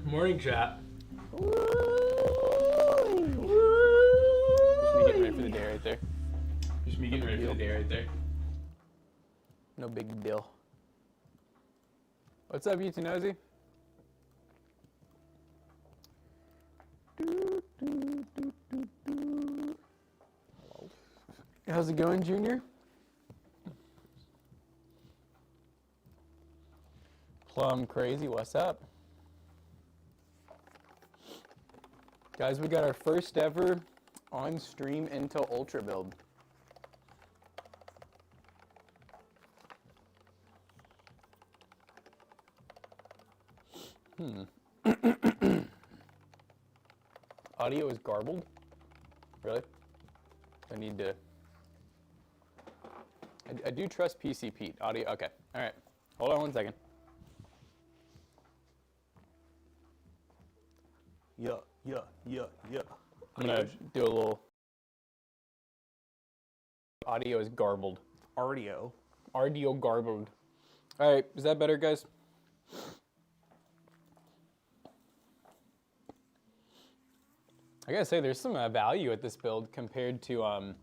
Morning, chat. Just me getting ready for the day right there. Just me getting ready for the day right there. No big deal. What's up, YouTube Nosy? How's it going, Junior? Plum Crazy, what's up? Guys, we got our first ever on-stream Intel Ultra build. Audio is garbled? Really? I need to... I do trust PC Pete. Audio, okay. All right. Hold on 1 second. Yeah. I'm gonna do a little... Audio is garbled. Audio garbled. All right, is that better, guys? I gotta say, there's some value at this build compared to, what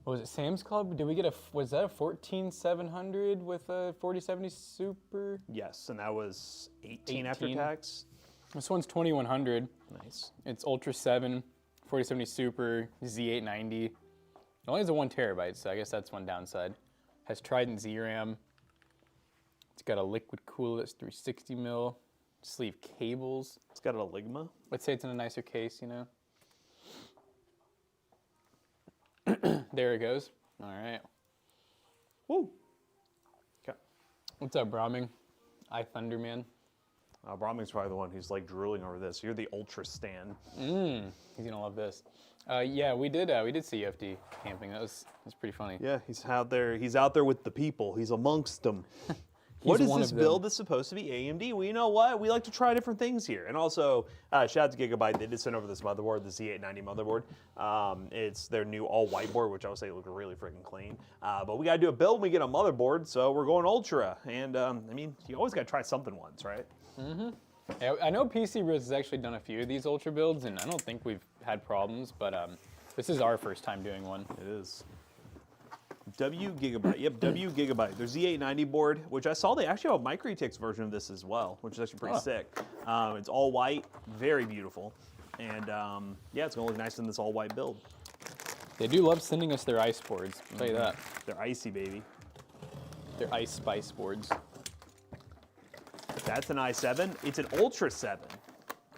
was it, Sam's Club? Did we get was that a 14700 with a 4070 Super? Yes, and that was 18 after tax. This one's 2100. Nice. It's Ultra 7, 4070 Super, Z890. It only has a 1 terabyte, so I guess that's one downside. Has Trident Z-RAM. It's got a liquid cool that's 360 mil. Sleeve cables. It's got a Ligma. Let's say it's in a nicer case, you know. There it goes. All right. Woo. Okay. What's up, Brahming? Thunderman. Brahming's probably the one who's like drooling over this. You're the Ultra stan. He's gonna love this. Yeah, we did CFD camping. That's pretty funny. Yeah, he's out there. He's out there with the people. He's amongst them. What is this build that's supposed to be AMD? Well, you know what? We like to try different things here. And also, shout out to Gigabyte. They did send over this motherboard, the Z890 motherboard. It's their new all-white board, which I would say look really freaking clean. But we got to do a build, and we get a motherboard, so we're going Ultra. And, I mean, you always got to try something once, right? Mm-hmm. Yeah, I know pcbros has actually done a few of these Ultra builds, and I don't think we've had problems, but this is our first time doing one. It is. Gigabyte. Yep, Gigabyte. Their Z890 board, which I saw they actually have a micro RTX version of this as well, which is actually pretty sick. It's all white, very beautiful. And yeah, it's going to look nice in this all white build. They do love sending us their ice boards, I'll tell you that. They're icy, baby. They're ice spice boards. That's an i7. It's an Ultra 7.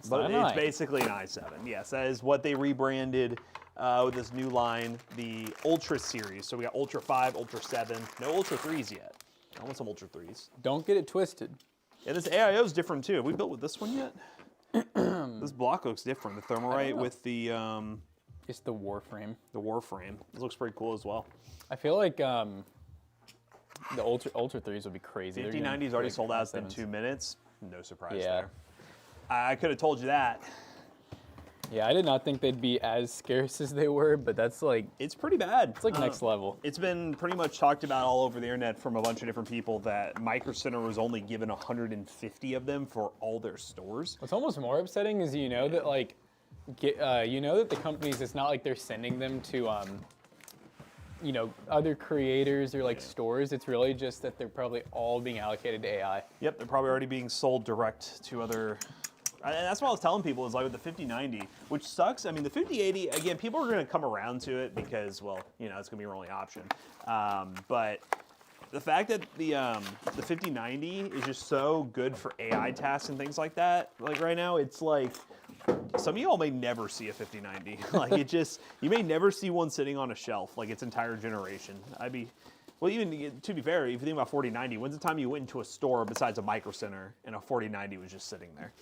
But it's basically an i7. Yes, that is what they rebranded with this new line, the Ultra series. So we got Ultra 5, Ultra 7, no Ultra 3s yet. I want some Ultra 3s. Don't get it twisted. Yeah, this AIO is different too. Have we built with this one yet? This block looks different. The Thermalite with the... It's the Warframe. The Warframe. This looks pretty cool as well. I feel like the Ultra 3s would be crazy. 5090's already sold out in 2 minutes. No surprise there. I could have told you that. Yeah, I did not think they'd be as scarce as they were, but that's like... It's pretty bad. It's like next level. It's been pretty much talked about all over the internet from a bunch of different people that Micro Center was only given 150 of them for all their stores. What's almost more upsetting is you know that like, you know that the companies, it's not like they're sending them to, you know, other creators or like stores. It's really just that they're probably all being allocated to AI. Yep, they're probably already being sold direct to other... And that's what I was telling people is like with the 5090, which sucks. I mean, the 5080, again, people are going to come around to it because, well, you know, it's going to be your only option. But the fact that the 5090 is just so good for AI tasks and things like that, like right now, it's like some of y'all may never see a 5090. Like it just, you may never see one sitting on a shelf like its entire generation. Well, even to be fair, if you think about 4090, when's the time you went into a store besides a Micro Center and a 4090 was just sitting there?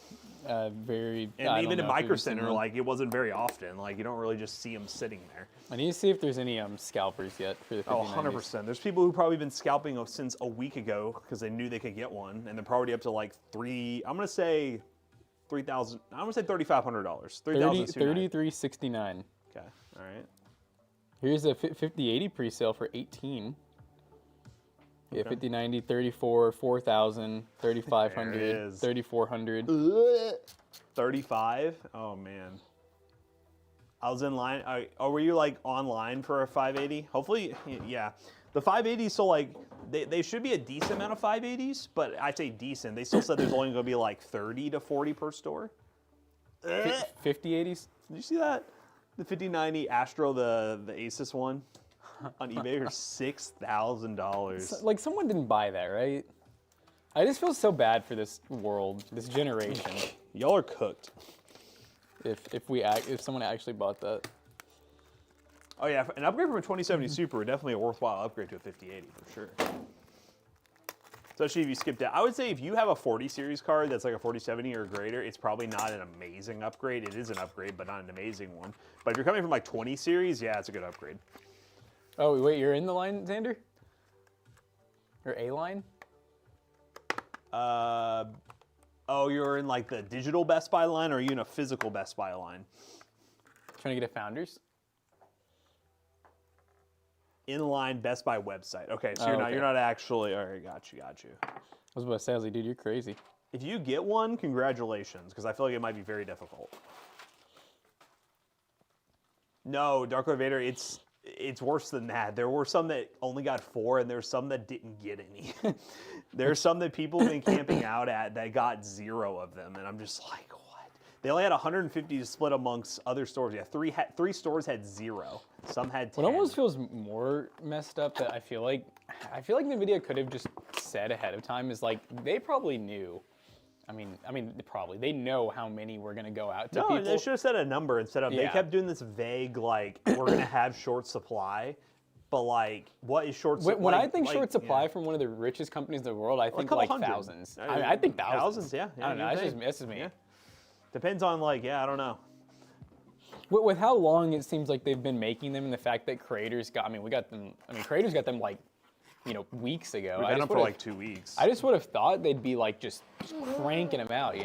Even in Micro Center, like it wasn't very often. Like you don't really just see them sitting there. I need to see if there's any scalpers yet for the 5090s. Oh, 100%. There's people who probably been scalping since a week ago because they knew they could get one, and they're probably up to like I'm gonna say $3,000. I'm gonna say $3,500. $3,369. Okay. All right. Here's a 5080 pre-sale for 18. Yeah, 5090, 34, 4000, 3500, is. 3400. 35? Oh, man. I was in line. Were you like online for a 580? Hopefully, yeah. The 580s, so like, they should be a decent amount of 580s, but I'd say decent. They still said there's only going to be like 30 to 40 per store. 5080s? Did you see that? The 5090 Astro, the Asus one on eBay for $6,000. Like, someone didn't buy that, right? I just feel so bad for this world, this generation. Y'all are cooked. If someone actually bought that. Oh yeah, an upgrade from a 2070 Super would definitely a worthwhile upgrade to a 5080 for sure. Especially if you skipped out. I would say if you have a 40 series card that's like a 4070 or greater, it's probably not an amazing upgrade. It is an upgrade, but not an amazing one. But if you're coming from like 20 series, yeah, it's a good upgrade. Oh, wait, you're in the line, Xander? Or A line? Oh, you're in like the digital Best Buy line, or are you in a physical Best Buy line? Trying to get a Founders? Inline Best Buy website. Okay, so you're not actually. All right, got you. I was about to say, I was like, dude, you're crazy. If you get one, congratulations, because I feel like it might be very difficult. No, Dark Lord Vader, it's worse than that. There were some that only got 4, and there's some that didn't get any. There's some that people have been camping out at that got 0 of them, and I'm just like, what? They only had 150 to split amongst other stores. Yeah, three stores had 0. Some had 10. What almost feels more messed up that I feel like NVIDIA could have just said ahead of time is like, they probably knew. I mean, probably. They know how many were going to go out to people. No, they should have said a number instead of, they kept doing this vague, like, we're going to have short supply. But, like, what is short supply? When I think short supply from one of the richest companies in the world, I think like thousands. I mean, I think thousands. Thousands, yeah. I don't know. That's just me. Yeah. Depends on, like, yeah, I don't know. With how long it seems like they've been making them, and the fact that creators got, creators got them like, weeks ago. We've had them for like 2 weeks. I just would have thought they'd be like just cranking them out,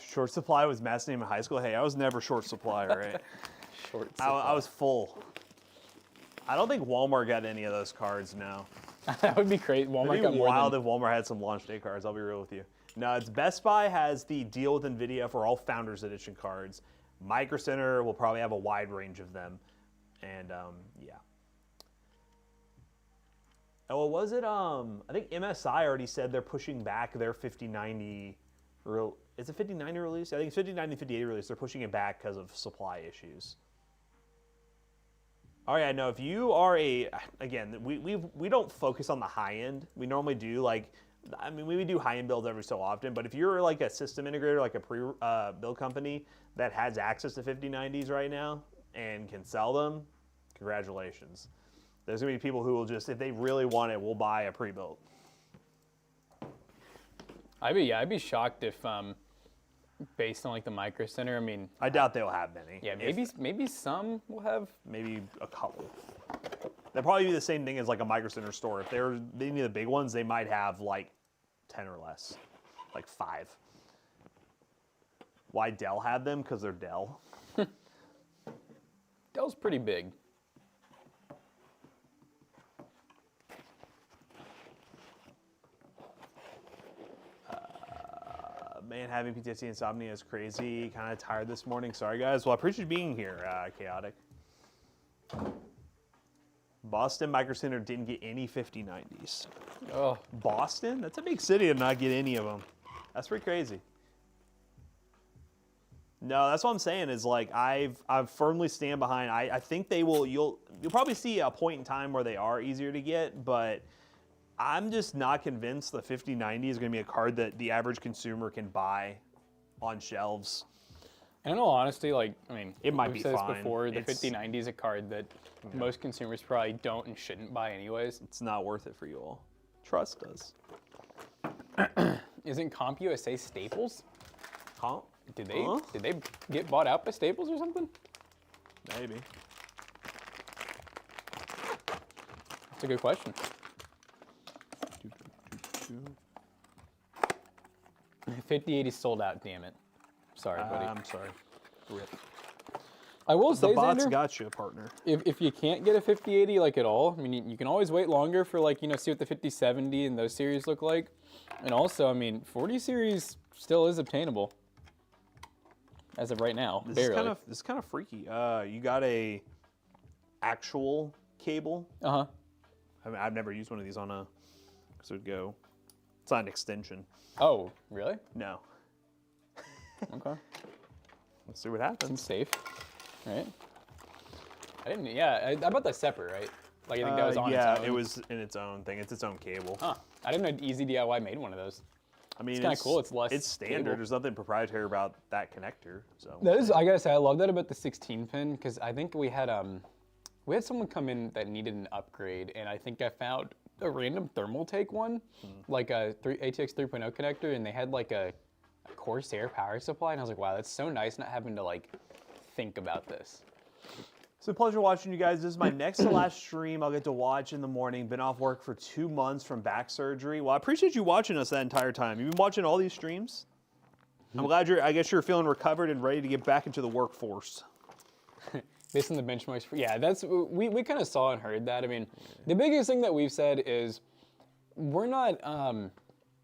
Short supply was mass name in high school. Hey, I was never short supply, right? Short supply. I was full. I don't think Walmart got any of those cards now. That would be crazy. Walmart It'd got be more wild than... if Walmart had some launch day cards. I'll be real with you. No, it's Best Buy has the deal with NVIDIA for all Founders Edition cards. Micro Center will probably have a wide range of them. And, yeah. Oh, what was it? I think MSI already said they're pushing back their 5090. Is it 5090 release? I think it's 5090, 5080 release. They're pushing it back because of supply issues. Oh yeah, no. If you are again, we don't focus on the high end. We normally do like, we do high end builds every so often. But if you're like a system integrator, like a pre-build company that has access to 5090s right now and can sell them, congratulations. There's gonna be people who will just, if they really want it, will buy a pre-built. I'd be shocked if, based on like the Micro Center, I doubt they'll have many. Yeah, maybe some will have. Maybe a couple. They'll probably be the same thing as like a Micro Center store. If they're any of the big ones, they might have like 10 or less, like 5. Why Dell had them? Because they're Dell. Dell's pretty big. Man, having PTSD insomnia is crazy. Kind of tired this morning. Sorry, guys. Well, I appreciate you being here, Chaotic. Boston Micro Center didn't get any 5090s. Oh, Boston? That's a big city to not get any of them. That's pretty crazy. No, that's what I'm saying is like I've firmly stand behind. I think they will. You'll probably see a point in time where they are easier to get, but I'm just not convinced the 5090 is going to be a card that the average consumer can buy on shelves. And in all honesty, it might we've be said fine. this before, the 5090 is a card that most consumers probably don't and shouldn't buy anyways. It's not worth it for you all. Trust us. Isn't CompUSA Staples? Huh? Did they get bought out by Staples or something? Maybe. That's a good question. 5080 sold out, damn it. Sorry, buddy. I'm sorry. Rip. I will The say, bots Xander, got you, partner. if you can't get a 5080 like at all, I mean, you can always wait longer for like, see what the 5070 and those series look like. And also, I mean, 40 series still is obtainable as of right now, barely. This is kind of freaky. You got a actual cable. Uh-huh. I mean, I've never used one of these on a, so it'd go, it's not an extension. Oh, really? No. Okay. Let's see what happens. Seems safe, right? I didn't, yeah, I bought that separate, right? Like, I think that was on its own. Yeah, it was in its own thing. It's its own cable. Huh. I didn't know Easy DIY made one of those. I mean, It's kind of cool. It's less It's standard. cable. There's nothing proprietary about that connector. So That is, I gotta say, I love that about the 16 pin because I think we had someone come in that needed an upgrade, and I think I found a random thermal take one, like a ATX 3.0 connector, and they had like a Corsair power supply, and I was like, wow, that's so nice not having to like think about this. It's a pleasure watching you guys. This is my next to last stream I'll get to watch in the morning. Been off work for 2 months from back surgery. Well, I appreciate you watching us that entire time. You've been watching all these streams. I'm glad I guess you're feeling recovered and ready to get back into the workforce. Based on the benchmarks, yeah, that's, we kind of saw and heard that. I mean, the biggest thing that we've said is we're not,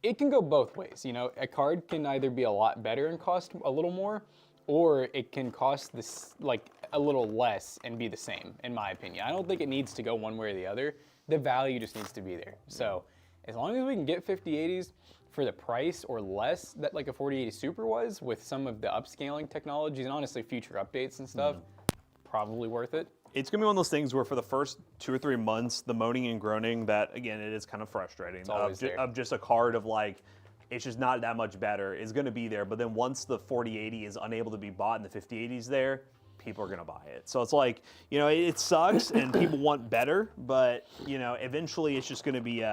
it can go both ways. A card can either be a lot better and cost a little more, or it can cost this like a little less and be the same, in my opinion. I don't think it needs to go one way or the other. The value just needs to be there. So as long as we can get 5080s for the price or less that like a 4080 Super was, with some of the upscaling technologies and honestly future updates and stuff, probably worth it. It's going to be one of those things where for the first 2 or 3 months, the moaning and groaning that, again, it is kind of frustrating. Of just a card of like, it's just not that much better is going to be there. But then once the 4080 is unable to be bought and the 5080's there, people are going to buy it. So it's like, it sucks and people want better, but, eventually it's just going to be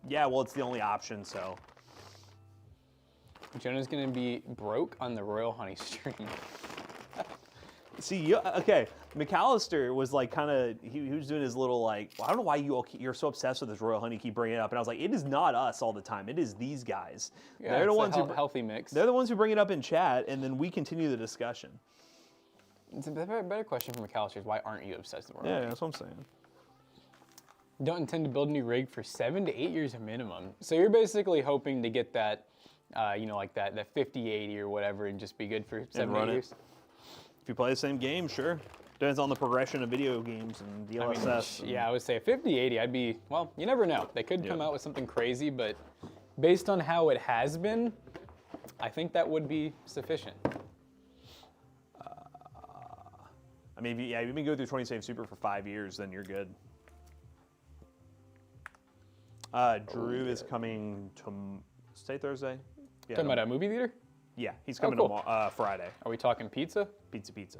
yeah, well, it's the only option, so. Jonah's going to be broke on the Royal Honey stream. See, okay, McAllister was like he was doing his little like, well, I don't know why you're so obsessed with this Royal Honey, keep bringing it up. And I was like, it is not us all the time. It is these guys. Yeah, they're the ones who healthy mix. They're the ones who bring it up in chat, and then we continue the discussion. It's a better question from McAllister is why aren't you obsessed with Royal Honey? Yeah, that's what I'm saying. Don't intend to build a new rig for 7 to 8 years minimum. So you're basically hoping to get that, like that 5080 or whatever, and just be good for 7 to 8 years. If you play the same game, sure. Depends on the progression of video games and DLSS. Yeah, I would say a 5080, I'd be, well, you never know. They could come out with something crazy, but based on how it has been, I think that would be sufficient. I mean, if you've been going through 20 Save Super for 5 years, then you're good. Drew is coming to stay Thursday. Yeah, Talking about a movie theater? Yeah, he's coming cool. tomorrow, Friday. Are we talking pizza? Pizza.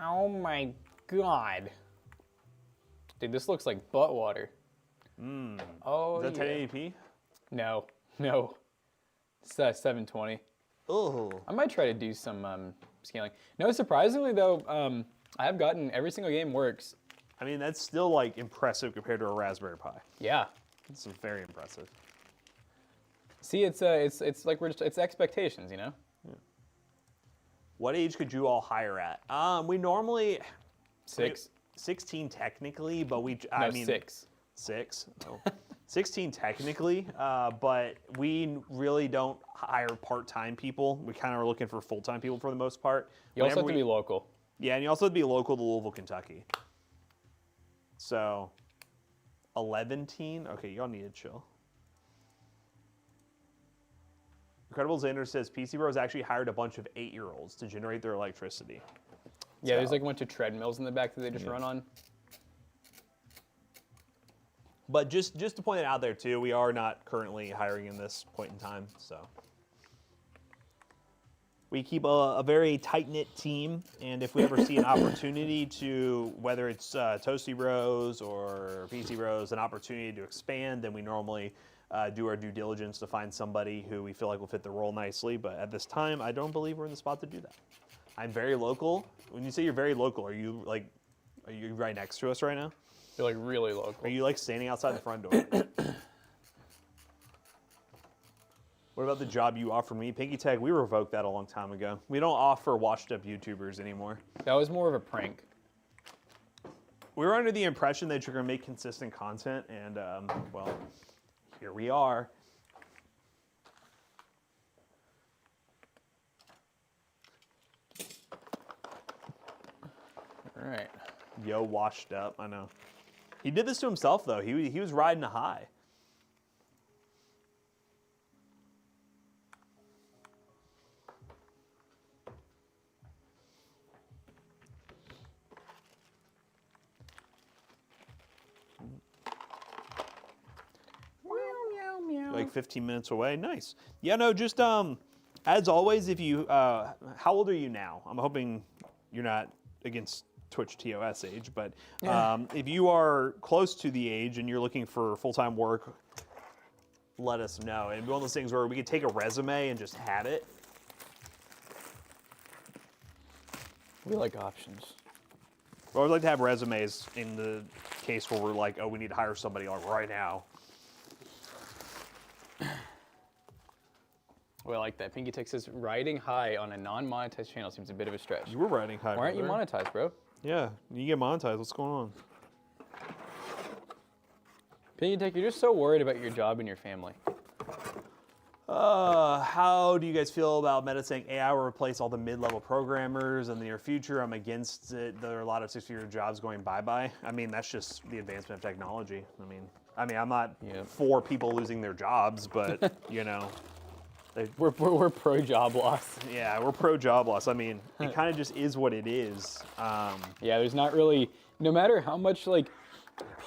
Oh my god. Dude, this looks like butt water. Oh, Is that 1080p? No. It's 720. Oh. I might try to do some scaling. No, surprisingly though, I have gotten every single game works. I mean, that's still like impressive compared to a Raspberry Pi. Yeah. It's very impressive. See, it's like it's expectations, Yeah. What age could you all hire at? We normally 6. 16 technically, but I mean 6. 6. No. 16 technically, but we really don't hire part-time people. We kind of are looking for full-time people for the most part. You also have to be local. Yeah, and you also have to be local to Louisville, Kentucky. So 11 teen? Okay, y'all need to chill. Incredible Xander says pcbros actually hired a bunch of 8-year-olds to generate their electricity. Yeah, there's like a bunch of treadmills in the back that they just run on. But just to point it out there too, we are not currently hiring in this point in time, so. We keep a very tight-knit team, and if we ever see an opportunity to, whether it's Toasty Bros or PC Bros, an opportunity to expand, then we normally do our due diligence to find somebody who we feel like will fit the role nicely. But at this time, I don't believe we're in the spot to do that. I'm very local. When you say you're very local, are you right next to us right now? You're like really local. Are you like standing outside the front door? What about the job you offered me? Pinky Tech, we revoked that a long time ago. We don't offer washed up YouTubers anymore. That was more of a prank. We were under the impression that you're going to make consistent content, and, well, here we are. All right. Yo, washed up, I know. He did this to himself, though. He was riding a high. Like 15 minutes away. Nice. Yeah, no, just as always, if you, how old are you now? I'm hoping you're not against Twitch TOS age, but if you are close to the age and you're looking for full-time work, let us know. And one of those things where we could take a resume and just have it. We like options. Well, I'd like to have resumes in the case where we're like, oh, we need to hire somebody like right now. Well, I like that. Pinky Tech says riding high on a non-monetized channel seems a bit of a stretch. You were riding high. Why aren't you brother. monetized, bro? Yeah, you get monetized. What's going on? Pinky Tech, you're just so worried about your job and your family. How do you guys feel about Meta saying AI will replace all the mid-level programmers in the near future? I'm against it. There are a lot of six-figure jobs going bye-bye. I mean, that's just the advancement of technology. I mean, I'm not for people losing their jobs, but you know. We're pro job loss. Yeah, we're pro job loss. I mean, it kind of just is what it is. Yeah, there's not really, no matter how much like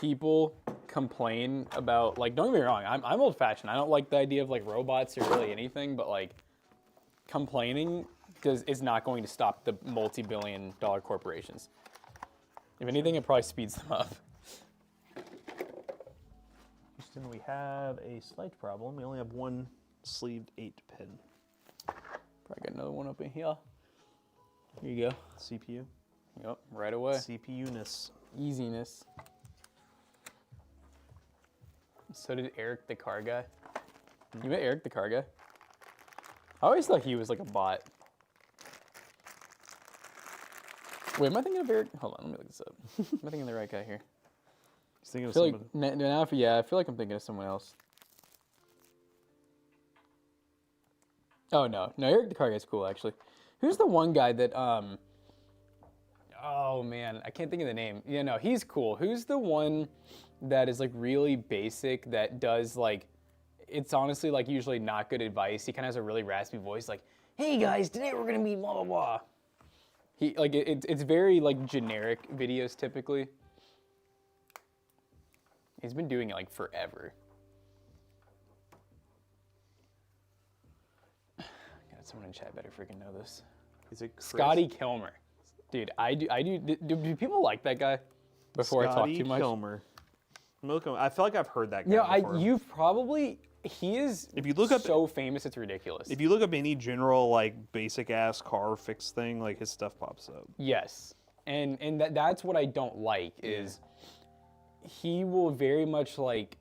people complain about, like, don't get me wrong, I'm old fashioned. I don't like the idea of like robots or really anything, but like complaining is not going to stop the multi-billion-dollar corporations. If anything, it probably speeds them up. Houston, we have a slight problem. We only have one sleeved 8 pin. Probably got another one up in here. Here you go. CPU. Yep, right away. CPU-ness. Easiness. So did Eric the car guy. You met Eric the car guy? I always thought he was like a bot. Wait, am I thinking of Eric? Hold on, let me look this up. Am I thinking of the right guy here? He's thinking I of feel somebody. like, yeah, I feel like I'm thinking of someone else. Oh no, Eric the car guy's cool actually. Who's the one guy that oh man, I can't think of the name. Yeah, no, he's cool. Who's the one that is like really basic that does like, it's honestly like usually not good advice. He kind of has a really raspy voice like, hey guys, today we're gonna be blah blah blah. He like it's very like generic videos typically. He's been doing it like forever. Someone in chat better freaking know this. Is it Chris? Scotty Kilmer. Dude, do people like that guy before Scotty I talk too much? Kilmer. I feel like I've heard that guy before. You've probably, he is if you look up, so famous, it's ridiculous. If you look up any general, like, basic-ass car fix thing, like, his stuff pops up. Yes. And that's what I don't like, is he will very much, like,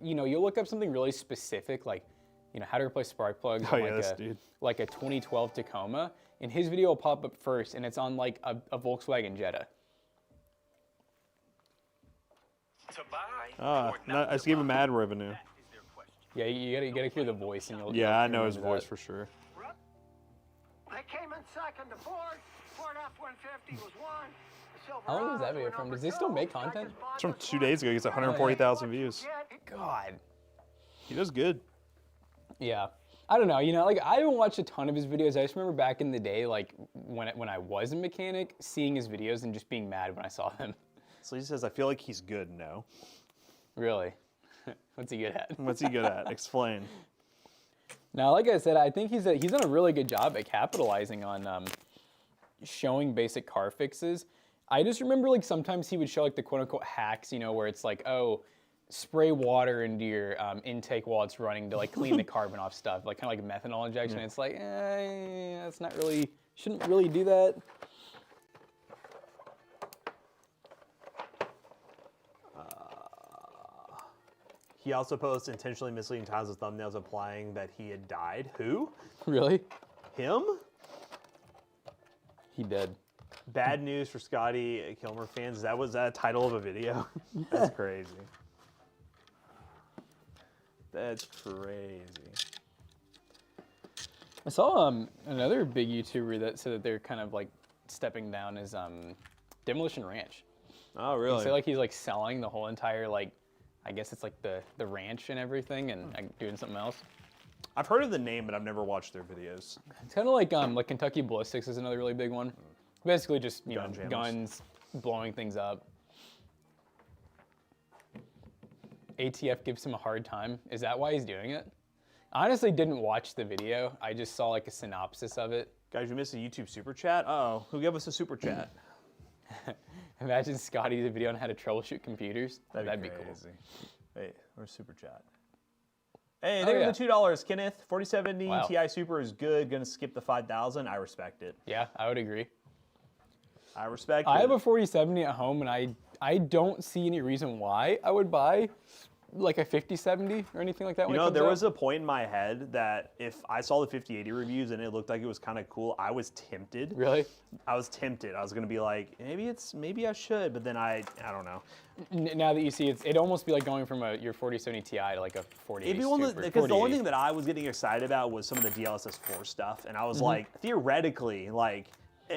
you know, you'll look up something really specific, like, you know, how to replace spark plugs on like a 2012 Tacoma, and his video will pop up first, and it's on like a Volkswagen Jetta. I just gave him ad revenue. Yeah, you gotta hear the voice, and you'll. Yeah, I know his voice for sure. They came in second to Ford. Ford F-150 was one. How long is that video from? Does he still make content? It's from 2 days ago. He gets 140,000 views. God. He does good. Yeah. I don't know, you know, like I haven't watched a ton of his videos. I just remember back in the day, like when I was a mechanic, seeing his videos and just being mad when I saw them. So he says, I feel like he's good. No. Really? What's he good at? What's he good at? Explain. Now, like I said, I think he's done a really good job at capitalizing on showing basic car fixes. I just remember like sometimes he would show like the quote unquote hacks, you know, where it's like, oh, spray water into your intake while it's running to like clean the carbon off stuff, like kind of like methanol injection. It's like, it's not really, shouldn't really do that. He also posted intentionally misleading titles of thumbnails implying that he had died. Who? Really? Him? He dead. Bad news for Scotty Kilmer fans. Was that a title of a video? That's crazy. That's crazy. I saw another big YouTuber that said that they're kind of like stepping down is Demolition Ranch. Oh, really? He said like he's like selling the whole entire like, I guess it's like the ranch and everything and like, doing something else. I've heard of the name, but I've never watched their videos. It's kind of like Kentucky Ballistics is another really big one. Basically just, you know, jammers. guns, blowing things up. ATF gives him a hard time. Is that why he's doing it? I honestly didn't watch the video. I just saw like a synopsis of it. Guys, you missed a YouTube super chat? Uh-oh, who gave us a super chat? Imagine Scotty did a video on how to troubleshoot computers. That'd be cool. Wait, where's super chat? Hey, Oh, there yeah. the $2, Kenneth. 4070 Wow. Ti Super is good. Gonna skip the 5000. I respect it. Yeah, I would agree. I respect it. I have a 4070 at home, and I don't see any reason why I would buy like a 5070 or anything like that. You know, there was a point in my head that if I saw the 5080 reviews and it looked like it was kind of cool, I was tempted. Really? I was tempted. I was gonna be like, maybe I should, but then I don't know. Now that you see it, it'd almost be like going from your 4070 Ti to like a 4080 It'd be one Super. because the only thing that I was getting excited about was some of the DLSS 4 stuff, and I was like, theoretically, like.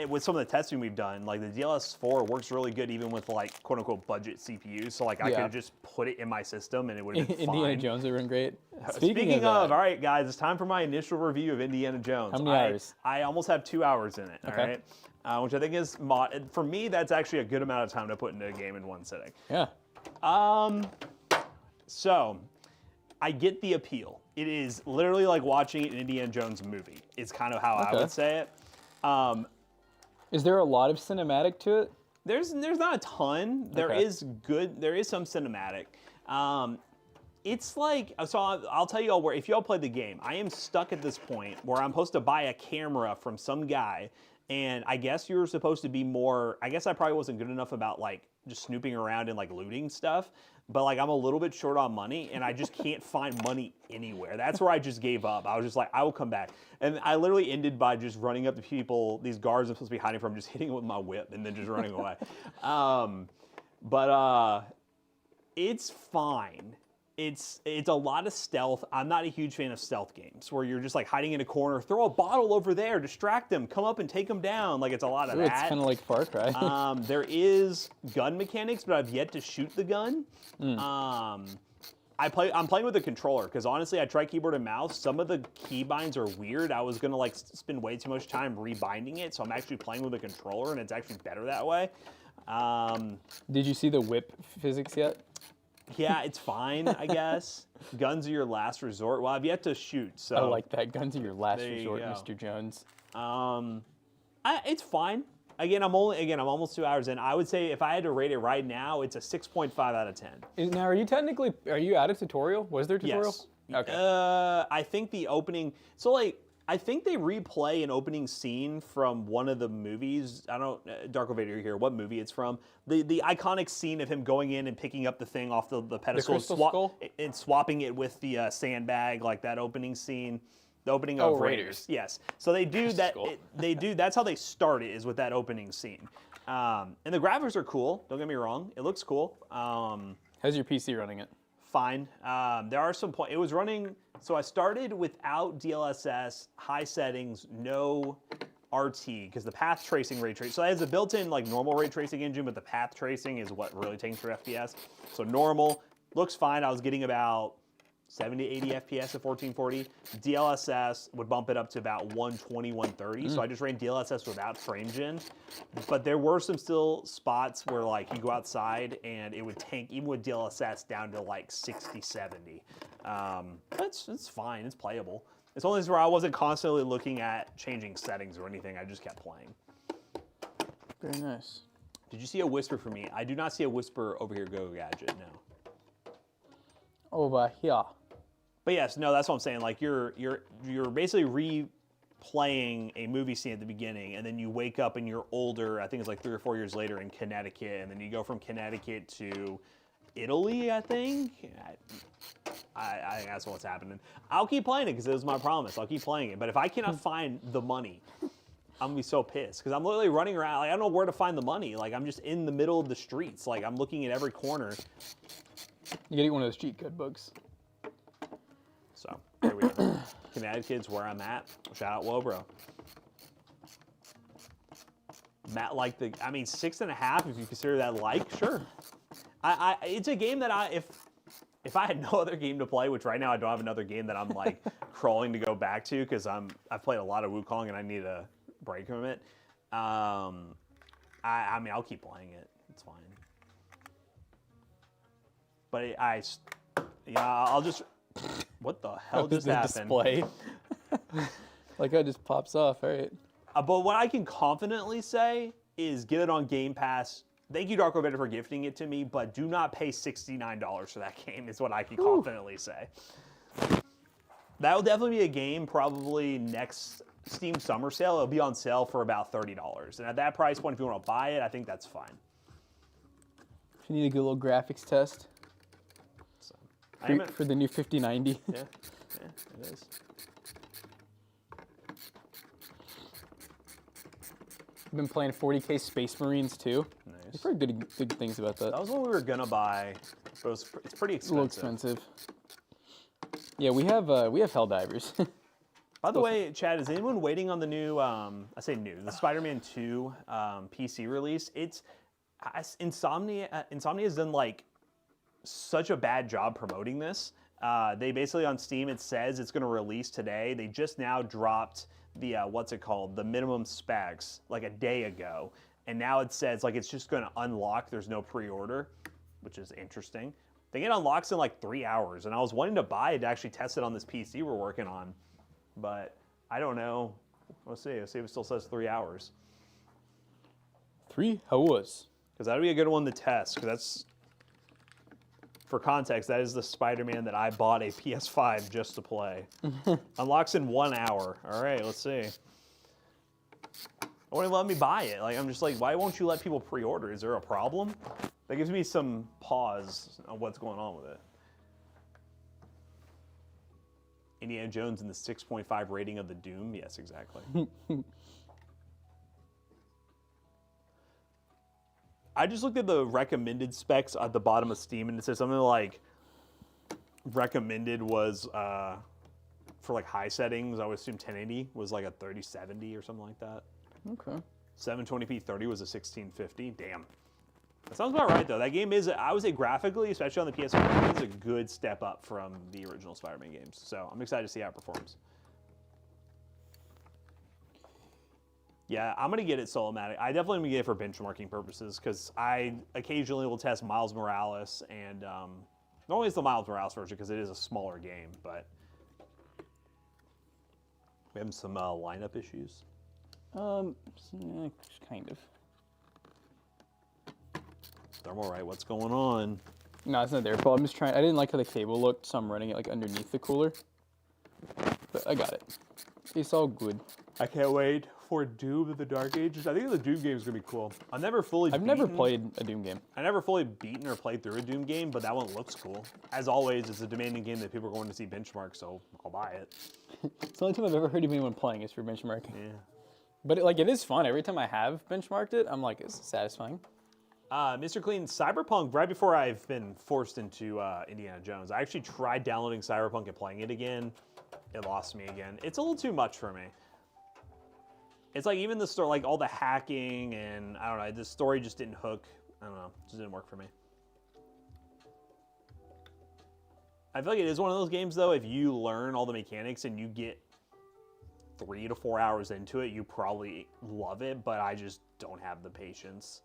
With some of the testing we've done, like the DLSS4 works really good even with like quote unquote budget CPUs. So like I could just put it in my system and it would have been Indiana fine. Jones would run great. Speaking of, that, all right, guys, it's time for my initial review of Indiana Jones. How many hours? I almost have 2 hours in it. Okay. All right, which I think is for me. That's actually a good amount of time to put into a game in one sitting. Yeah. So I get the appeal. It is literally like watching an Indiana Jones movie. Is kind of how I would say it. Is there a lot of cinematic to it? There's not a ton. There Okay. is some cinematic. It's like, so I'll tell you all where, if y'all play the game, I am stuck at this point where I'm supposed to buy a camera from some guy, and I guess you're supposed to be more, I guess I probably wasn't good enough about like just snooping around and like looting stuff, but like I'm a little bit short on money and I just can't find money anywhere. That's where I just gave up. I was just like, I will come back. And I literally ended by just running up to people, these guards I'm supposed to be hiding from, just hitting them with my whip and then just running away. It's fine. It's a lot of stealth. I'm not a huge fan of stealth games where you're just like hiding in a corner, throw a bottle over there, distract them, come up and take them down. Like it's a lot of Ooh, that. it's kind of like Far Cry. There is gun mechanics, but I've yet to shoot the gun. I'm playing with a controller because honestly, I tried keyboard and mouse. Some of the keybinds are weird. I was gonna like spend way too much time rebinding it, so I'm actually playing with a controller, and it's actually better that way. Did you see the whip physics yet? Yeah, it's fine, I guess. Guns are your last resort. Well, I've yet to shoot, so I like that. Guns are your last There you resort, go. Mr. Jones. it's fine. Again, I'm almost 2 hours in. I would say if I had to rate it right now, it's a 6.5 out of 10. Now, are you out of tutorial? Was there a tutorial? Yes. Okay. I think the opening. So like, I think they replay an opening scene from one of the movies. I don't, Darko Vader here, what movie it's from. The iconic scene of him going in and picking up the thing off the pedestal Crystal Skull? and swapping it with the sandbag, like that opening scene. The opening of Raiders. Yes. So they do that. Skull. That's how they start it, is with that opening scene. And the graphics are cool. Don't get me wrong. It looks cool. How's your PC running it? Fine. There are some points. It was running. So I started without DLSS, high settings, no RT, because the path tracing ray trace. So it has a built-in like normal ray tracing engine, but the path tracing is what really takes for FPS. So normal looks fine. I was getting about 70 to 80 FPS at 1440. DLSS would bump it up to about 120, 130. So I just ran DLSS without frame gen. But there were some still spots where like you go outside and it would tank even with DLSS down to like 60, 70. It's fine, it's playable. It's only where I wasn't constantly looking at changing settings or anything. I just kept playing. Very nice. Did you see a whisper for me? I do not see a whisper over here, Go Gadget, no. Over here. But yes, no, that's what I'm saying. Like you're basically replaying a movie scene at the beginning, and then you wake up and you're older. I think it's like 3 or 4 years later in Connecticut, and then you go from Connecticut to Italy, I think. I think that's what's happening. I'll keep playing it because it was my promise. I'll keep playing it. But if I cannot find the money, I'm gonna be so pissed because I'm literally running around. Like, I don't know where to find the money. Like, I'm just in the middle of the streets. Like, I'm looking at every corner. You gotta get one of those cheat code books. So here we are. Connecticut's where I'm at. Shout out Wobro. Matt liked the. I mean, 6.5 if you consider that like. Sure. It's a game that if I had no other game to play, which right now I don't have another game that I'm like crawling to go back to because I've played a lot of Wukong and I need a break from it. I mean, I'll keep playing it. It's fine. But I'll just. What the hell just happened? Display. Like how it just pops off. All right. But what I can confidently say is get it on Game Pass. Thank you, Darko Vader, for gifting it to me, but do not pay $69 for that game is what I can confidently say. That will definitely be a game probably next Steam Summer Sale. It'll be on sale for about $30. And at that price point, if you want to buy it, I think that's fine. If you need a good little graphics test So, for the new 5090. Yeah, it is. I've been playing 40K Space Marines too. Nice. I've heard good things about that. That was what we were gonna buy, but it's pretty It's a little expensive. expensive. Yeah, we have Helldivers. By the way, Chad, is anyone waiting on the new? I say new, the Spider-Man 2 PC release? Insomnia has done like such a bad job promoting this. They basically on Steam it says it's going to release today. They just now dropped the the minimum specs like a day ago, and now it says like it's just going to unlock. There's no pre-order, which is interesting. I think it unlocks in like 3 hours, and I was wanting to buy it to actually test it on this PC we're working on, but I don't know. Let's see. Let's see if it still says 3 hours. 3 hours. Because that would be a good one to test. Because that's, for context, that is the Spider-Man that I bought a PS5 just to play. Unlocks in 1 hour. All right, let's see. Won't even let me buy it. Like, I'm just like, why won't you let people pre-order? Is there a problem? That gives me some pause on what's going on with it. Indiana Jones and the 6.5 rating of the Doom? Yes, exactly. I just looked at the recommended specs at the bottom of Steam, and it says something like recommended was for like high settings. I would assume 1080 was like a 3070 or something like that. Okay. 720p 30 was a 1650. Damn. That sounds about right, though. That game is, I would say graphically, especially on the PS4, is a good step up from the original Spider-Man games. So I'm excited to see how it performs. Yeah, I'm going to get it Solomatic. I definitely am going to get it for benchmarking purposes because I occasionally will test Miles Morales and normally it's the Miles Morales version because it is a smaller game, but we have some lineup issues. Yeah, kind of. Thermal, right? What's going on? No, it's not their fault. I'm just trying. I didn't like how the cable looked, so I'm running it like underneath the cooler. But I got it. It's all good. I can't wait for Doom of the Dark Ages. I think the Doom game is gonna be cool. I've never played a Doom game. I never fully beaten or played through a Doom game, but that one looks cool. As always, it's a demanding game that people are going to see benchmark, so I'll buy it. It's the only time I've ever heard of anyone playing is for benchmarking. Yeah. But it is fun. Every time I have benchmarked it, I'm like, it's satisfying. Mr. Clean, Cyberpunk, right before I've been forced into Indiana Jones, I actually tried downloading Cyberpunk and playing it again. It lost me again. It's a little too much for me. It's like even the story, like all the hacking and I don't know, the story just didn't hook. I don't know, it just didn't work for me. I feel like it is one of those games though, if you learn all the mechanics and you get 3 to 4 hours into it, you probably love it, but I just don't have the patience.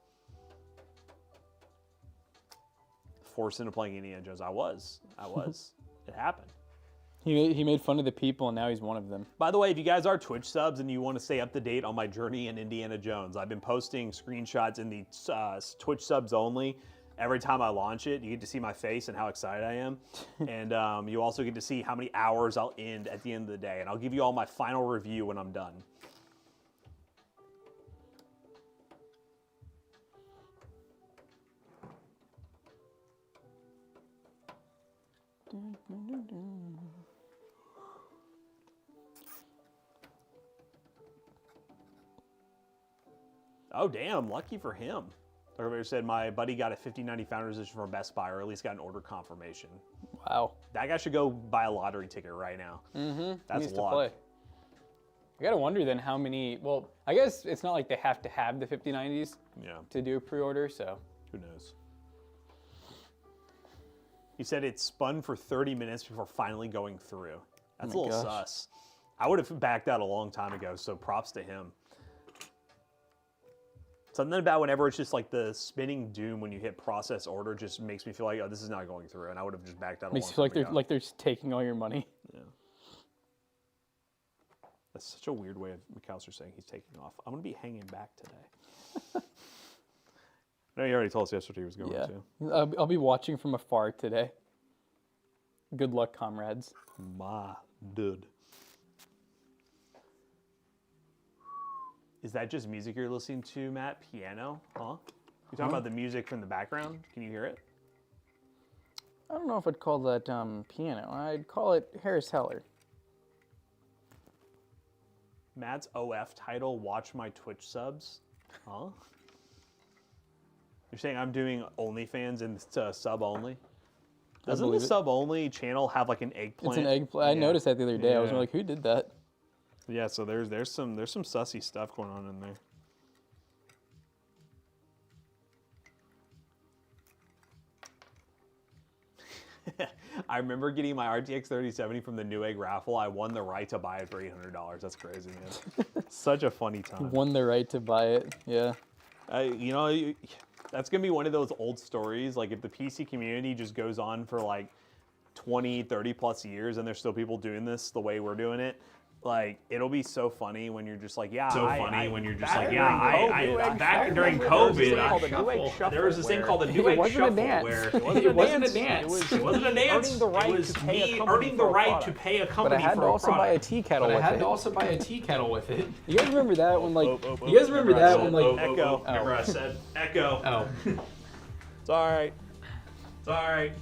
Forced into playing Indiana Jones. I was. It happened. He made fun of the people, and now he's one of them. By the way, if you guys are Twitch subs and you want to stay up to date on my journey in Indiana Jones, I've been posting screenshots in the Twitch subs only. Every time I launch it, you get to see my face and how excited I am. And you also get to see how many hours I'll end at the end of the day. And I'll give you all my final review when I'm done. Oh, damn. Lucky for him. Everybody said my buddy got a 5090 Founders Edition from Best Buy, or at least got an order confirmation. Wow. That guy should go buy a lottery ticket right now. Mm-hmm. That's needs luck. to play. I gotta wonder then how many. Well, I guess it's not like they have to have the 5090s to do a pre-order, so who knows? He said it spun for 30 minutes before finally going through. That's a little sus. I would have backed out a long time ago, so props to him. Something about whenever it's just like the spinning doom when you hit process order just makes me feel like, oh, this is not going through, and I would have just backed out a long time ago. Makes you feel like they're taking all your money. Yeah. That's such a weird way of McAllister saying he's taking off. I'm going to be hanging back today. No, he already told us yesterday he was going to. I'll be watching from afar today. Good luck, comrades. My dude. Is that just music you're listening to, Matt? Piano? Huh? You're talking about the music from the background? Can you hear it? I don't know if I'd call that piano. I'd call it Harris Heller. Matt's OF title, Watch My Twitch Subs? Huh? You're saying I'm doing OnlyFans and sub only? Doesn't the sub only channel have like an eggplant? It's an eggplant. I noticed that the other day. I was like, who did that? Yeah, so there's some sussy stuff going on in there. I remember getting my RTX 3070 from the Newegg raffle. I won the right to buy it for $800. That's crazy, man. Such a funny time. Won the right to buy it. Yeah. You know, that's going to be one of those old stories. Like if the PC community just goes on for like 20, 30 plus years and there's still people doing this the way we're doing it, like it'll be so funny when you're just like, back during COVID, there was this thing called the Newegg Shuffle where it wasn't a dance. It wasn't a dance. It was me earning the right to pay a company for a product. But I had to also buy a tea kettle with it. I had to also buy a tea kettle with it. You guys remember that when like? You guys remember that when like? Echo. Remember I said echo. Oh. It's all right. It's all right.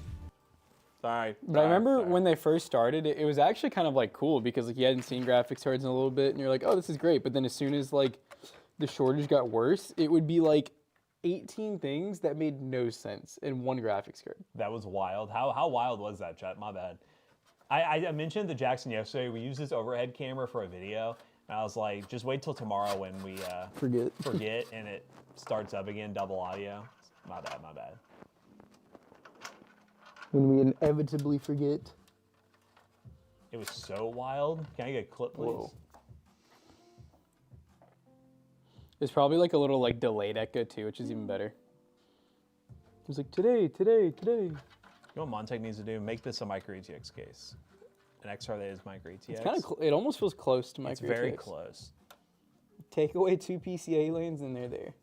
Sorry. But I remember when they first started, it was actually kind of like cool because like you hadn't seen graphics cards in a little bit, and you're like, oh, this is great. But then as soon as like the shortage got worse, it would be like 18 things that made no sense in one graphics card. That was wild. How wild was that, chat? My bad. I mentioned to Jackson yesterday, we used this overhead camera for a video, and I was like, just wait till tomorrow when we forget and it starts up again, double audio. My bad. When we inevitably forget. It was so wild. Can I get a clip, please? Whoa. There's probably like a little like delayed echo too, which is even better. It was like today. You know what Montec needs to do? Make this a micro ETX case. An XR that is micro ETX. It's kind of. It almost feels close to micro ETX. It's very close. Take away 2 PCA lanes and they're there.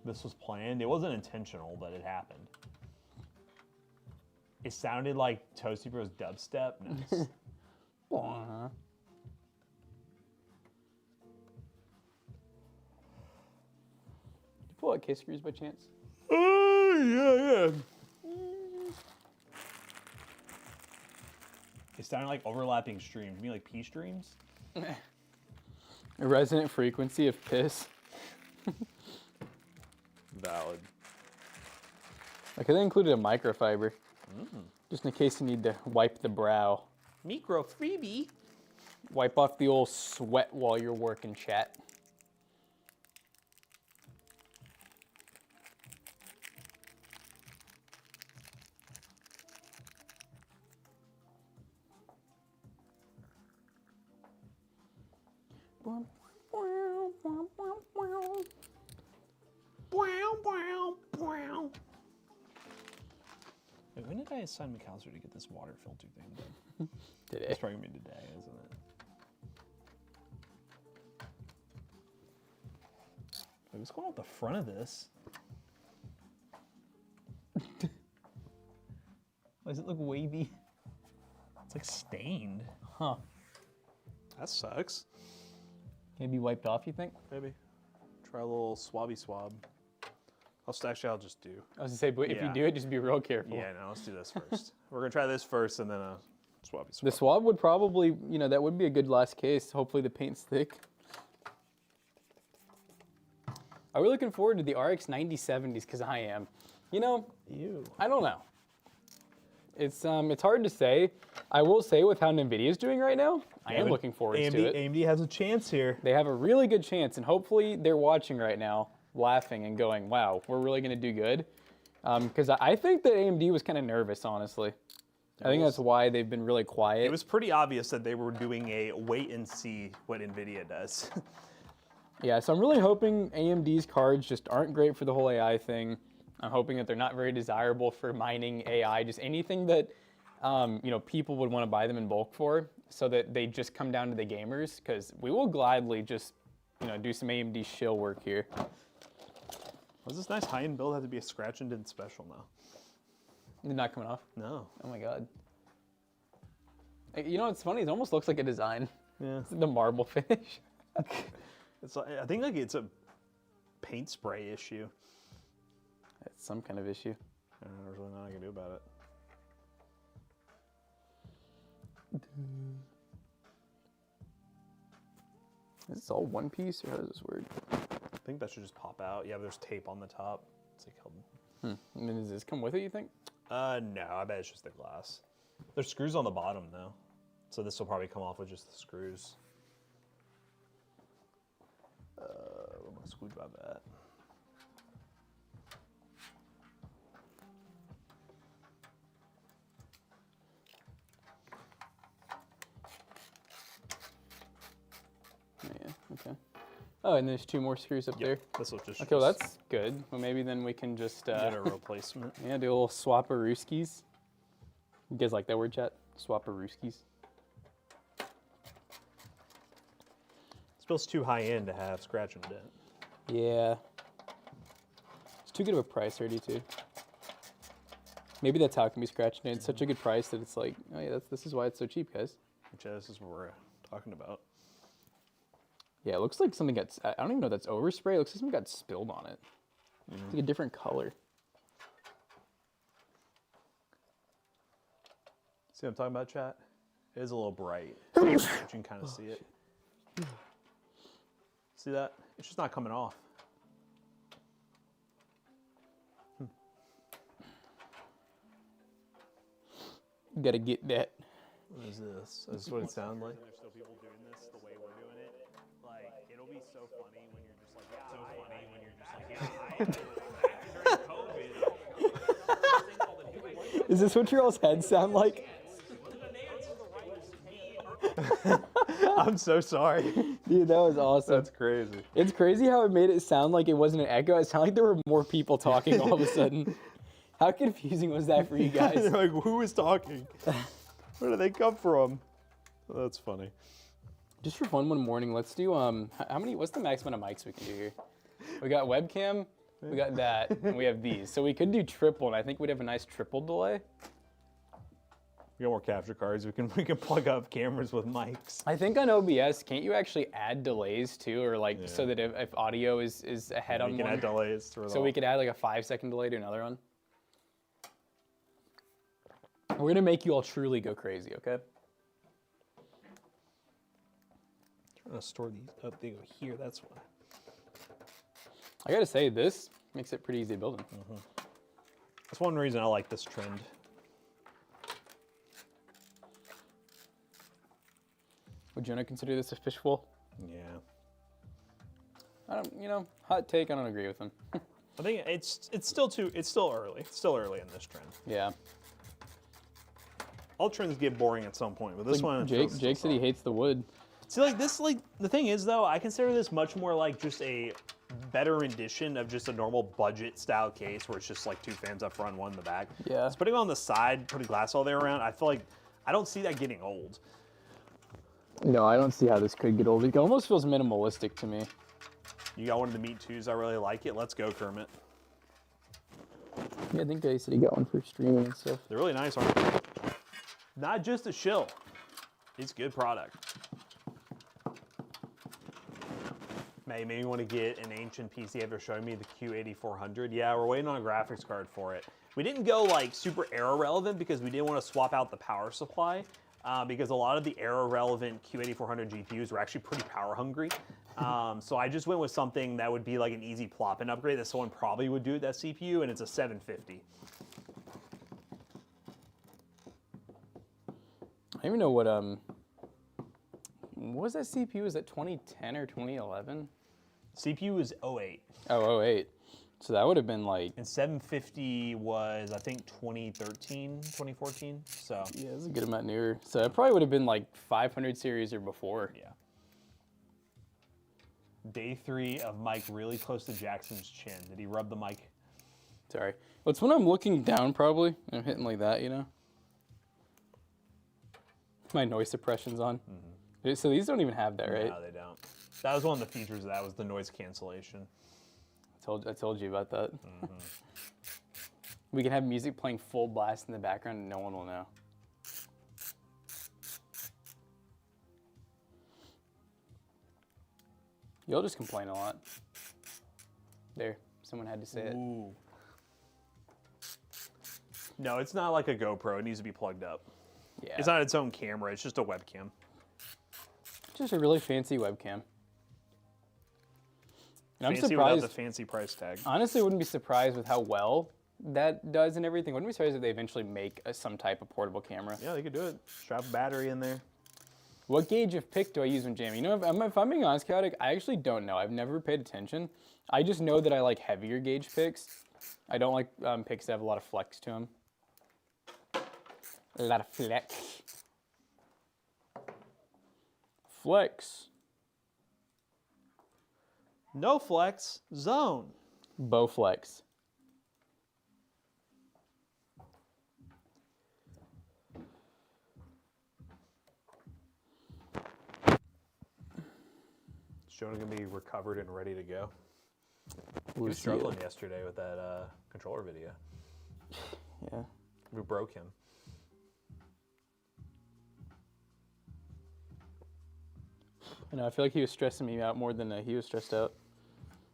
This was planned. It wasn't intentional, but it happened. It sounded like Toasty Bros dubstep. Nice. Uh-huh. Did you pull out case screws by chance? Oh, yeah. It sounded like overlapping streams. You mean like pee streams? A resonant frequency of piss. Valid. Like they included a microfiber. Just in case you need to wipe the brow. Micro freebie. Wipe off the old sweat while you're working, chat. Wait, when did I assign McAllister to get this water filter thing done? Today. It's probably gonna be today, isn't it? Wait, what's going on with the front of this? Why does it look wavy? It's like stained. Huh. That sucks. Can it be wiped off, you think? Maybe. Try a little swabby swab. I'll just do. I was gonna say, but if you Yeah. do it, just be real careful. Yeah, no, let's do this first. We're gonna try this first, and then swap. The swab would probably, that would be a good last case. Hopefully the paint's thick. Are we looking forward to the RX 9070s? Because I am. Ew. I don't know. It's hard to say. I will say with how NVIDIA's doing right now, I am looking forward to it. AMD has a chance here. They have a really good chance, and hopefully they're watching right now, laughing and going, wow, we're really going to do good. Because I think that AMD was kind of nervous, honestly. I think that's why they've been really quiet. It was pretty obvious that they were doing a wait and see what NVIDIA does. Yeah, so I'm really hoping AMD's cards just aren't great for the whole AI thing. I'm hoping that they're not very desirable for mining AI, just anything that people would want to buy them in bulk for, so that they just come down to the gamers, because we will gladly just do some AMD shill work here. Does this nice high-end build have to be a scratch and did special now? They're not coming off. No. Oh my god. It's funny. It almost looks like a design. Yeah. It's the marble finish. It's like, I think like it's a paint spray issue. It's some kind of issue. There's really nothing I can do about it. Is this all one piece, or how does this work? I think that should just pop out. Yeah, but there's tape on the top. It's like held. And then does this come with it, you think? No, I bet it's just the glass. There's screws on the bottom though, so this will probably come off with just the screws. I'm gonna squeeze my bat. Yeah, okay. Oh, and there's 2 more screws up there. This will just. Okay, well that's good. Well, maybe then we can just get a replacement. yeah, do a little swap-a-rooskies. You guys like that word, chat? Swap-a-rooskies. This build's too high end to have scratch and dent. Yeah. It's too good of a price already, too. Maybe that's how it can be scratched. And it's such a good price that it's like, oh yeah, this is why it's so cheap, guys. Which this is what we're talking about. Yeah, it looks like something got, I don't even know if that's overspray. It looks like something got spilled on it. It's like a different color. See what I'm talking about, chat? It is a little bright. You can kind of see it. See that? It's just not coming off. Gotta get that. What is this? Is this what it sounds like? There's still people doing this the way we're doing it. Like, it'll be so funny when you're just like, yeah, so funny when you're just like, yeah, Is this what your all's heads sound like? I'm so sorry. Dude, that was awesome. That's crazy. It's crazy how it made it sound like it wasn't an echo. It sounded like there were more people talking all of a sudden. How confusing was that for you guys? You're like, who is talking? Where do they come from? That's funny. Just for fun one morning, let's do, what's the maximum of mics we can do here? We got webcam, we got that, and we have these. So we could do triple, and I think we'd have a nice triple delay. We got more capture cards. We can plug up cameras with mics. I think on OBS, can't you actually add delays too, or like so that if audio is ahead on We can one, add delays through it so all. we could add like a 5-second delay to another one. We're gonna make you all truly go crazy, okay? trying to store these up. They go here. That's why. I gotta say, this makes it pretty easy building. That's one reason I like this trend. Would you want to consider this a fishbowl? Yeah. I don't, hot take, I don't agree with him. I think it's still early. It's still early in this trend. Yeah. All trends get boring at some point, but this one. Jake said he hates the wood. See, the thing is though, I consider this much more like just a better rendition of just a normal budget style case where it's just like 2 fans up front, 1 in the back. Yeah. So putting it on the side, putting glass all the way around, I feel like I don't see that getting old. No, I don't see how this could get old. It almost feels minimalistic to me. You got one of the Meat 2s. I really like it. Let's go, Kermit. Yeah, I think they said he got one for streaming and stuff. They're really nice, aren't they? Not just a shill. It's good product. Maybe you want to get an ancient PC after showing me the Q8400. Yeah, we're waiting on a graphics card for it. We didn't go like super era relevant because we didn't want to swap out the power supply because a lot of the era relevant Q8400 GPUs were actually pretty power hungry. So I just went with something that would be like an easy plop-in upgrade that someone probably would do with that CPU, and it's a 750. I don't even know what was that CPU? Was that 2010 or 2011? CPU was 08. Oh, 08. So that would have been like... And 750 was, I think, 2013, 2014, so. Yeah, it's a good amount newer. So it probably would have been like 500 series or before. Yeah. Day 3 of Mike really close to Jackson's chin. Did he rub the mic? Sorry. Well, it's when I'm looking down probably. I'm hitting like that, you know? My noise suppression's on. Mm-hmm. So these don't even have that, right? No, they don't. That was one of the features of that was the noise cancellation. I told you about that. Mm-hmm. We can have music playing full blast in the background and no one will know. You'll just complain a lot. There, someone had to say it. Ooh. No, it's not like a GoPro. It needs to be plugged up. Yeah. It's not its own camera. It's just a webcam. Just a really fancy webcam. And I'm Fancy without surprised. the fancy price tag. Honestly, I wouldn't be surprised with how well that does and everything. Wouldn't be surprised if they eventually make some type of portable camera. Yeah, they could do it. Strap a battery in there. What gauge of pick do I use when jamming? You know, if I'm being honest, Chaotic, I actually don't know. I've never paid attention. I just know that I like heavier gauge picks. I don't like picks that have a lot of flex to them. A lot of flex. Flex. No flex zone. Bowflex. Jonah gonna be recovered and ready to go. He We'll was see struggling it. yesterday with that controller video. Yeah. We broke him. I know, I feel like he was stressing me out more than he was stressed out.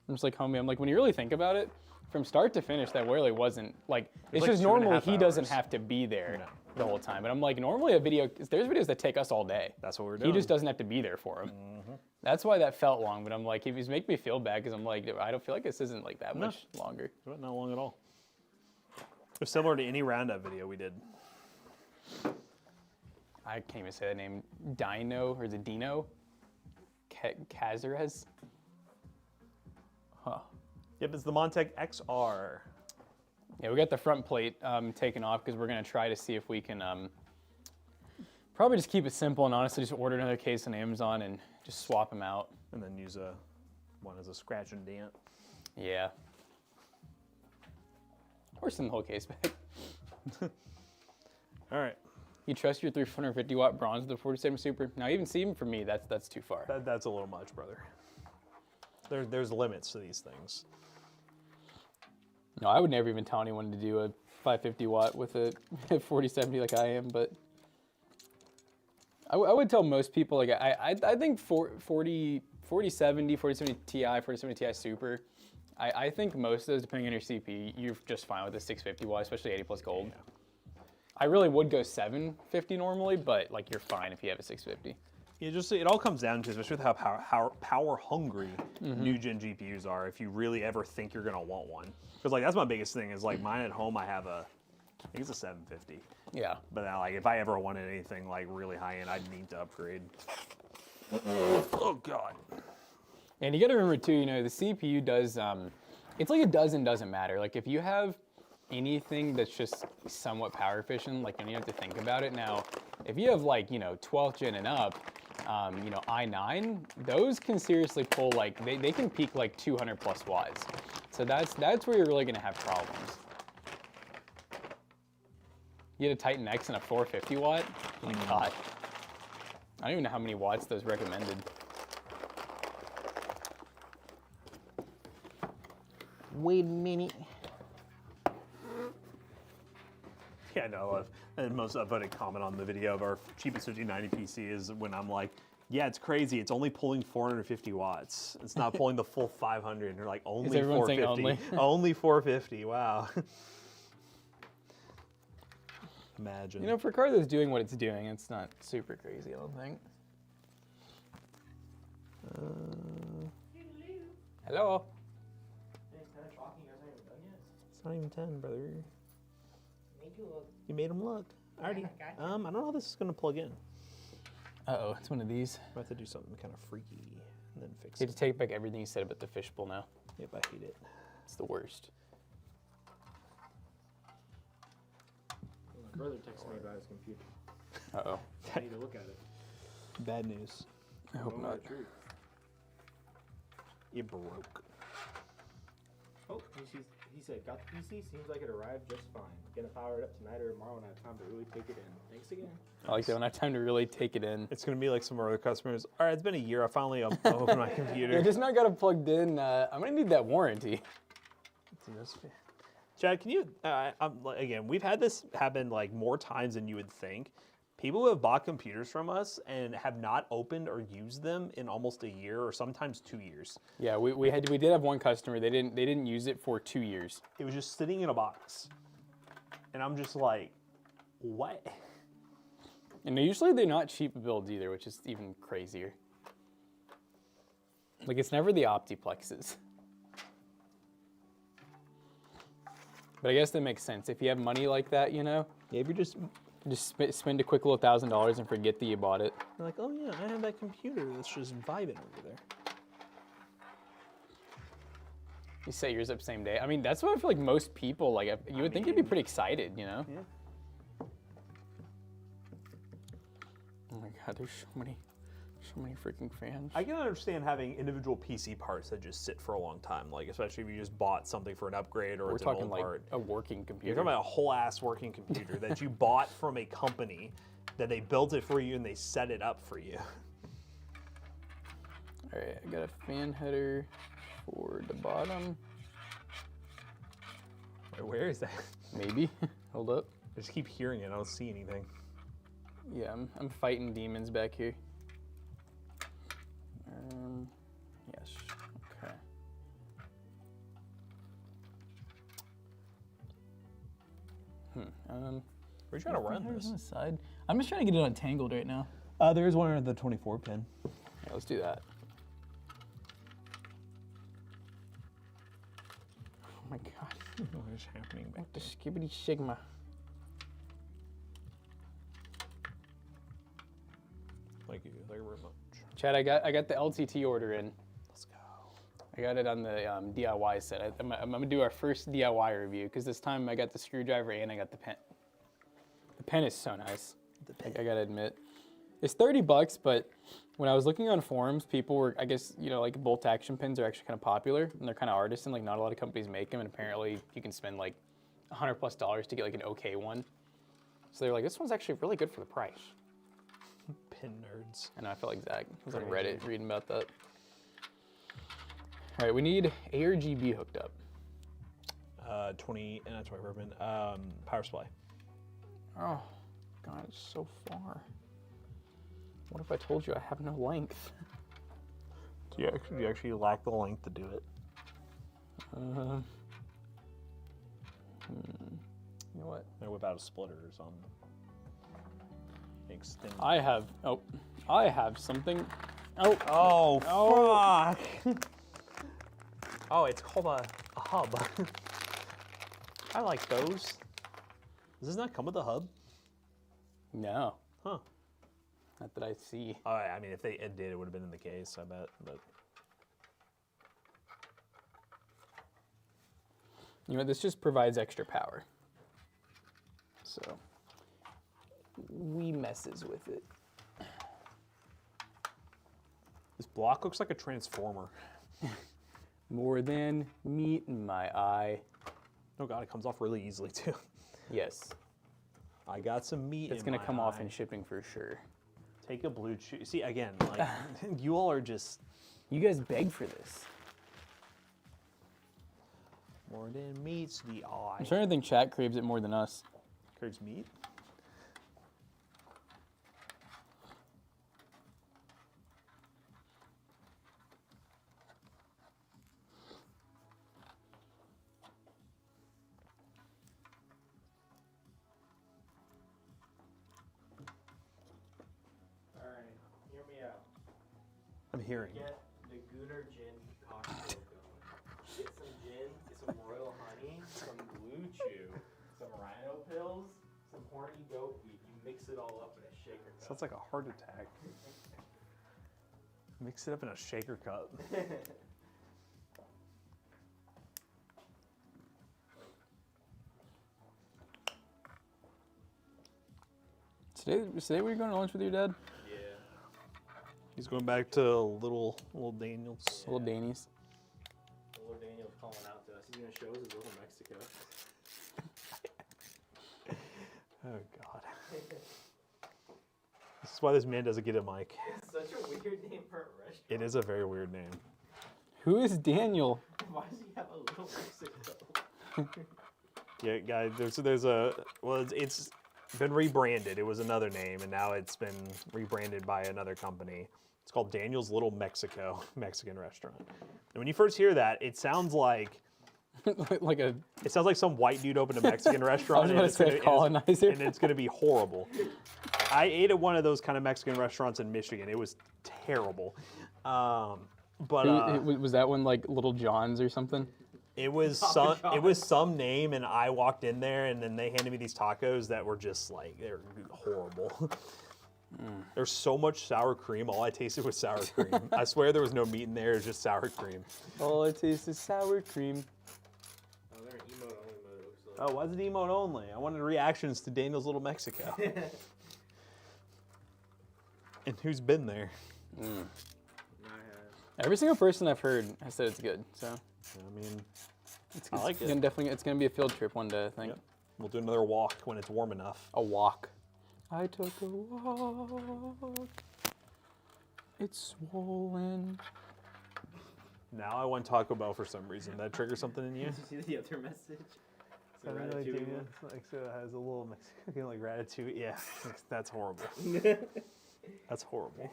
I'm just like, homie, I'm like, when you really think about it, from start to finish, that really wasn't, like, it's like just 2.5 normally he doesn't hours. have to be there No. the whole time. And I'm like, normally there's videos that take us all day. That's what we're doing. He just doesn't have to be there for him. That's why that felt long, but I'm like, if he's making me feel bad, because I'm like, I don't feel like this isn't like that much longer. Not long at all. It's similar to any roundup video we did. I can't even say that name. Dino, or is it Dino? Cazares? Huh. Yep, it's the Montec XR. Yeah, we got the front plate taken off because we're going to try to see if we can probably just keep it simple and honestly just order another case on Amazon and just swap them out. And then use one as a scratch and dent. Yeah. Or send the whole case back. All right. You trust your 350 watt bronze with the 47 Super? Now even for me, that's too far. That's a little much, brother. There's limits to these things. No, I would never even tell anyone to do a 550 watt with a 4070 like I am, but I would tell most people, like, I think 4070, 4070 Ti, 4070 Ti Super, I think most of those, depending on your CPU, you're just fine with a 650 watt, especially 80 plus gold. Yeah. I really would go 750 normally, but like you're fine if you have a 650. It all comes down to, especially with how power hungry new gen GPUs are, if you really ever think you're gonna want one. Because like that's my biggest thing is like mine at home I have I think it's a 750. Yeah. But now, like if I ever wanted anything like really high end, I'd need to upgrade. Oh God. And you gotta remember too, you know, the CPU does, it's like it does and doesn't matter. Like if you have anything that's just somewhat power efficient, like you don't even have to think about it. Now, if you have like, you know, 12th gen and up, you know, i9, those can seriously pull like, they can peak like 200 plus watts. So that's where you're really gonna have problems. You had a Titan X and a 450 watt? Oh my God. I don't even know how many watts those recommended. Wait a minute. Yeah, no. The most upvoted comment on the video of our cheapest 5090 PC is when I'm like, Yeah, it's crazy. It's only pulling 450 watts. It's not pulling the full 500. They're like only everyone saying 450. Only 450. Wow. Imagine. You know, for a car that's doing what it's doing, it's not super crazy, I don't think. Hello. It's not even 10, brother. You made him look. I already. I don't know how this is gonna plug in. Uh-oh, it's one of these. I have to do something kind of freaky and then fix You have it. to take back everything you said about the fishbowl now. Yep, I hate it. It's the worst. My brother texted me about his computer. Uh-oh. I need to look at it. Bad news. I hope Don't know not. the truth. It broke. Oh, he said, got the PC, seems like it arrived just fine. Gonna power it up tonight or tomorrow when I have time to really take it in. Thanks again. I like that when I have time to really take it in. It's gonna be like some of our other customers. All right, it's been a year. I finally opened my computer. I just not got it plugged in. I'm gonna need that warranty. Chad, can you? Again, we've had this happen like more times than you would think. People who have bought computers from us and have not opened or used them in almost a year or sometimes 2 years. Yeah, we did have one customer. They didn't use it for 2 years. It was just sitting in a box, and I'm just like, what? And usually they're not cheap builds either, which is even crazier. Like, it's never the Optiplexes. But I guess that makes sense. If you have money like that, you know, Yeah, if you're just spend a quick little $1,000 and forget that you bought it. you're like, oh yeah, I have that computer that's just vibing over there. You set yours up same day. I mean, that's what I feel like most people, like, you would think you'd be pretty excited, you know? Yeah. Oh my God, there's so many freaking fans. I can understand having individual PC parts that just sit for a long time, like especially if you just bought something for an upgrade or We're it's an talking old like part. a working You're computer. talking about a whole ass working computer that you bought from a company that they built it for you and they set it up for you. All right, I got a fan header for the bottom. Wait, where is that? Maybe. Hold up. I just keep hearing it. I don't see anything. Yeah, I'm fighting demons back here. Yes. Okay. Where you trying to run this? On the side. I'm just trying to get it untangled right now. There is one under the 24 pin. Yeah, let's do that. Oh my God. What is happening back The skibbity sigma. Thank you very much. Chad, I got the LTT order in. Let's go. I got it on the DIY set. I'm gonna do our first DIY review because this time I got the screwdriver and I got the pen. The pen is so nice. I gotta admit, it's $30, but when I was looking on forums, people were, I guess, you know, like bolt action pins are actually kind of popular and they're kind of artisan. Like not a lot of companies make them, and apparently you can spend like $100+ to get like an okay one. So they're like, this one's actually really good for the price. Pin nerds. And I felt like Zach. I was on Reddit reading about that. All right, we need ARGB hooked up. 20, not 20 ribbon. Power supply. Oh, God, it's so far. What if I told you I have no length? Do you actually lack the length to do it? You know what? Or whip out a splitter or something. Extend. I have something. Oh, Oh, fuck. Oh, it's called a hub. I like those. Does this not come with a hub? no, Huh. not that I see. Oh, I mean, if it did, it would have been in the case, I bet. But You know, this just provides extra power. So, we messes with it. this block looks like a transformer. More than meat in my eye. Oh God, it comes off really easily too. Yes, I got some meat. it's in gonna my come off eye. in shipping for sure. Take a blue chew. See again, like you all are just You guys beg for this. more than meets the eye. I'm starting to think chat craves it more than us. Craves meat. hearing. Get the Gooner Gin cocktail going. Get some gin, get some royal honey, some blue chew, some rhino pills, some horny goat meat. You mix it all up in a shaker cup. Sounds like a heart attack. Mix it up in a shaker cup. Today were you going to lunch with your dad? Yeah. He's going back to little Daniel's. Little Danny's. Little Daniel's calling out to us. He's gonna show us his little Mexico. Oh God. This is why this man doesn't get a mic. It's such a weird name for a restaurant. It is a very weird name. Who is Daniel? Why does he have a little Mexico? Yeah, guys. There's a it's been rebranded. It was another name, and now it's been rebranded by another company. It's called Daniel's Little Mexico Mexican restaurant. And when you first hear that, it sounds like Like a. it sounds like some white dude opened a Mexican restaurant. I was about to say colonizer. And it's gonna be horrible. I ate at one of those kind of Mexican restaurants in Michigan. It was terrible. Was that one like Little John's or something? It was some name, and I walked in there, and then they handed me these tacos that were just like, they were horrible. There's so much sour cream. All I tasted was sour cream. I swear there was no meat in there. It was just sour cream. All I taste is sour cream. Oh, they're an emote only mode, it looks like. Oh, why is it emote only? I wanted reactions to Daniel's Little Mexico. And who's been there? I have. Every single person I've heard has said it's good. So I mean, it's I like it. It's gonna be a field trip one day, I think. Yep. We'll do another walk when it's warm enough. A walk. I took a walk. It's swollen. Now I want Taco Bell for some reason. That trigger something in you? Did you see the other message? It's a ratatouille one. Like, so it has a little Mexican like ratatouille. Yeah, that's horrible. That's horrible.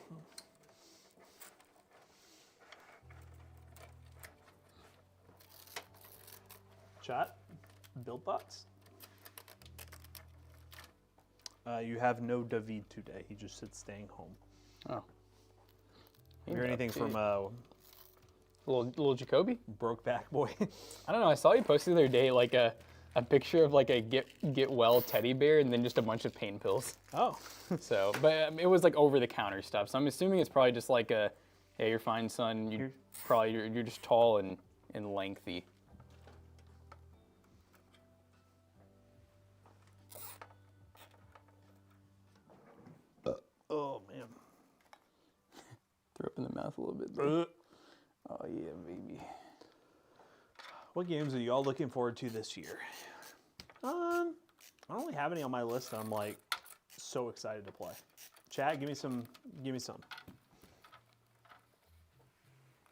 Chat, build thoughts? You have no David today. He just said staying home. Oh. You hear anything from little Jacoby? Brokeback Boy? I don't know. I saw you posted the other day like a picture of like a get well teddy bear and then just a bunch of pain pills. Oh. So, but it was like over the counter stuff. So I'm assuming it's probably just like a, hey, you're fine, son. You're just tall and lengthy. Oh, man. Throw up in the mouth a little bit. There. Oh yeah, baby. What games are you all looking forward to this year? I don't really have any on my list that I'm like so excited to play. Chat, give me some.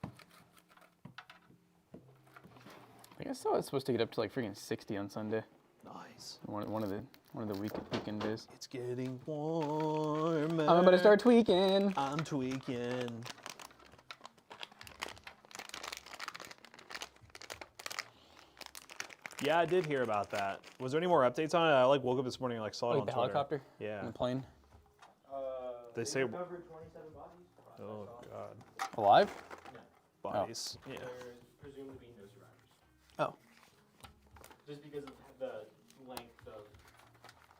I think I saw it's supposed to get up to like freaking 60 on Sunday. Nice. One of the weekend days. It's getting warmer. I'm about to start tweaking. I'm tweaking. Yeah, I did hear about that. Was there any more updates on it? I like woke up this morning and like saw it Like on the Twitter. helicopter? Yeah. And the plane? They say. recovered 27 bodies. Oh God. Alive? Bodies. Yeah. There's presumed to be no survivors. Oh. Just because of the length of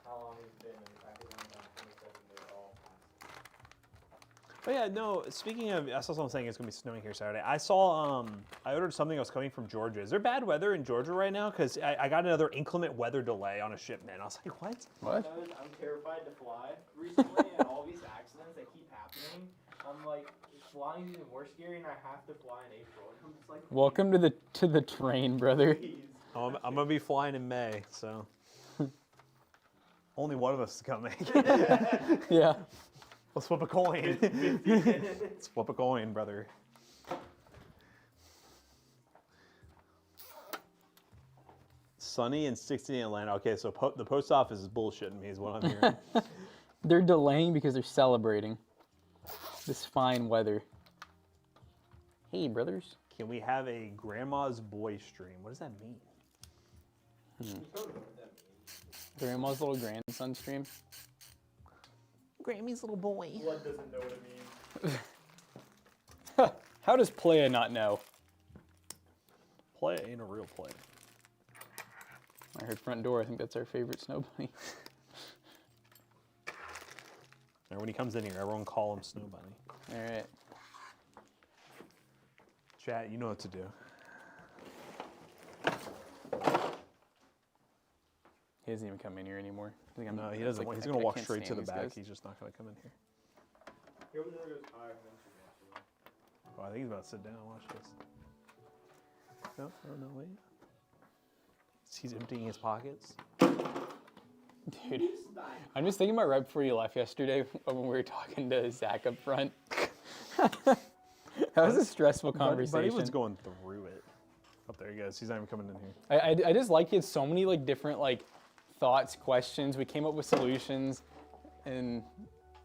how long it's been and the fact that it's only 27, they're all passed. But yeah, no, speaking of, I saw someone saying it's going to be snowing here Saturday. I saw, I ordered something that was coming from Georgia. Is there bad weather in Georgia right now? Because I got another inclement weather delay on a shipment. I was like, what? What? I'm terrified to fly recently, and all these accidents that keep happening, I'm like, flying's even more scary, and I have to fly in April. And I'm just like, Welcome to the train, brother. please. I'm going to be flying in May, so. Only one of us is coming. Yeah. Let's flip a coin. Let's flip a coin, brother. Sunny and 60 in Atlanta. Okay, so the post office is bullshitting me is what I'm hearing. They're delaying because they're celebrating this fine weather. Hey, brothers. Can we have a grandma's boy stream? What does that mean? You totally know what that means. Grandma's little grandson stream. Grammy's little boy. Blood doesn't know what it means. How does Playa not know? Play ain't a real play. I heard front door. I think that's our favorite snow bunny. And when he comes in here, everyone call him Snow Bunny. All right. Chat, you know what to do. He doesn't even come in here anymore. I think No, he doesn't. He's going to walk straight to the back. He's just not going to come in here. He opens the door and goes, I mentioned that. Oh, I think he's about to sit down. Watch this. No, wait. He's emptying his pockets. Dude, I'm just thinking about right before you left yesterday when we were talking to Zach up front. That was a stressful conversation. Buddy was going through it. Up there he goes. He's not even coming in here. I just like he had so many like different like thoughts, questions. We came up with solutions, and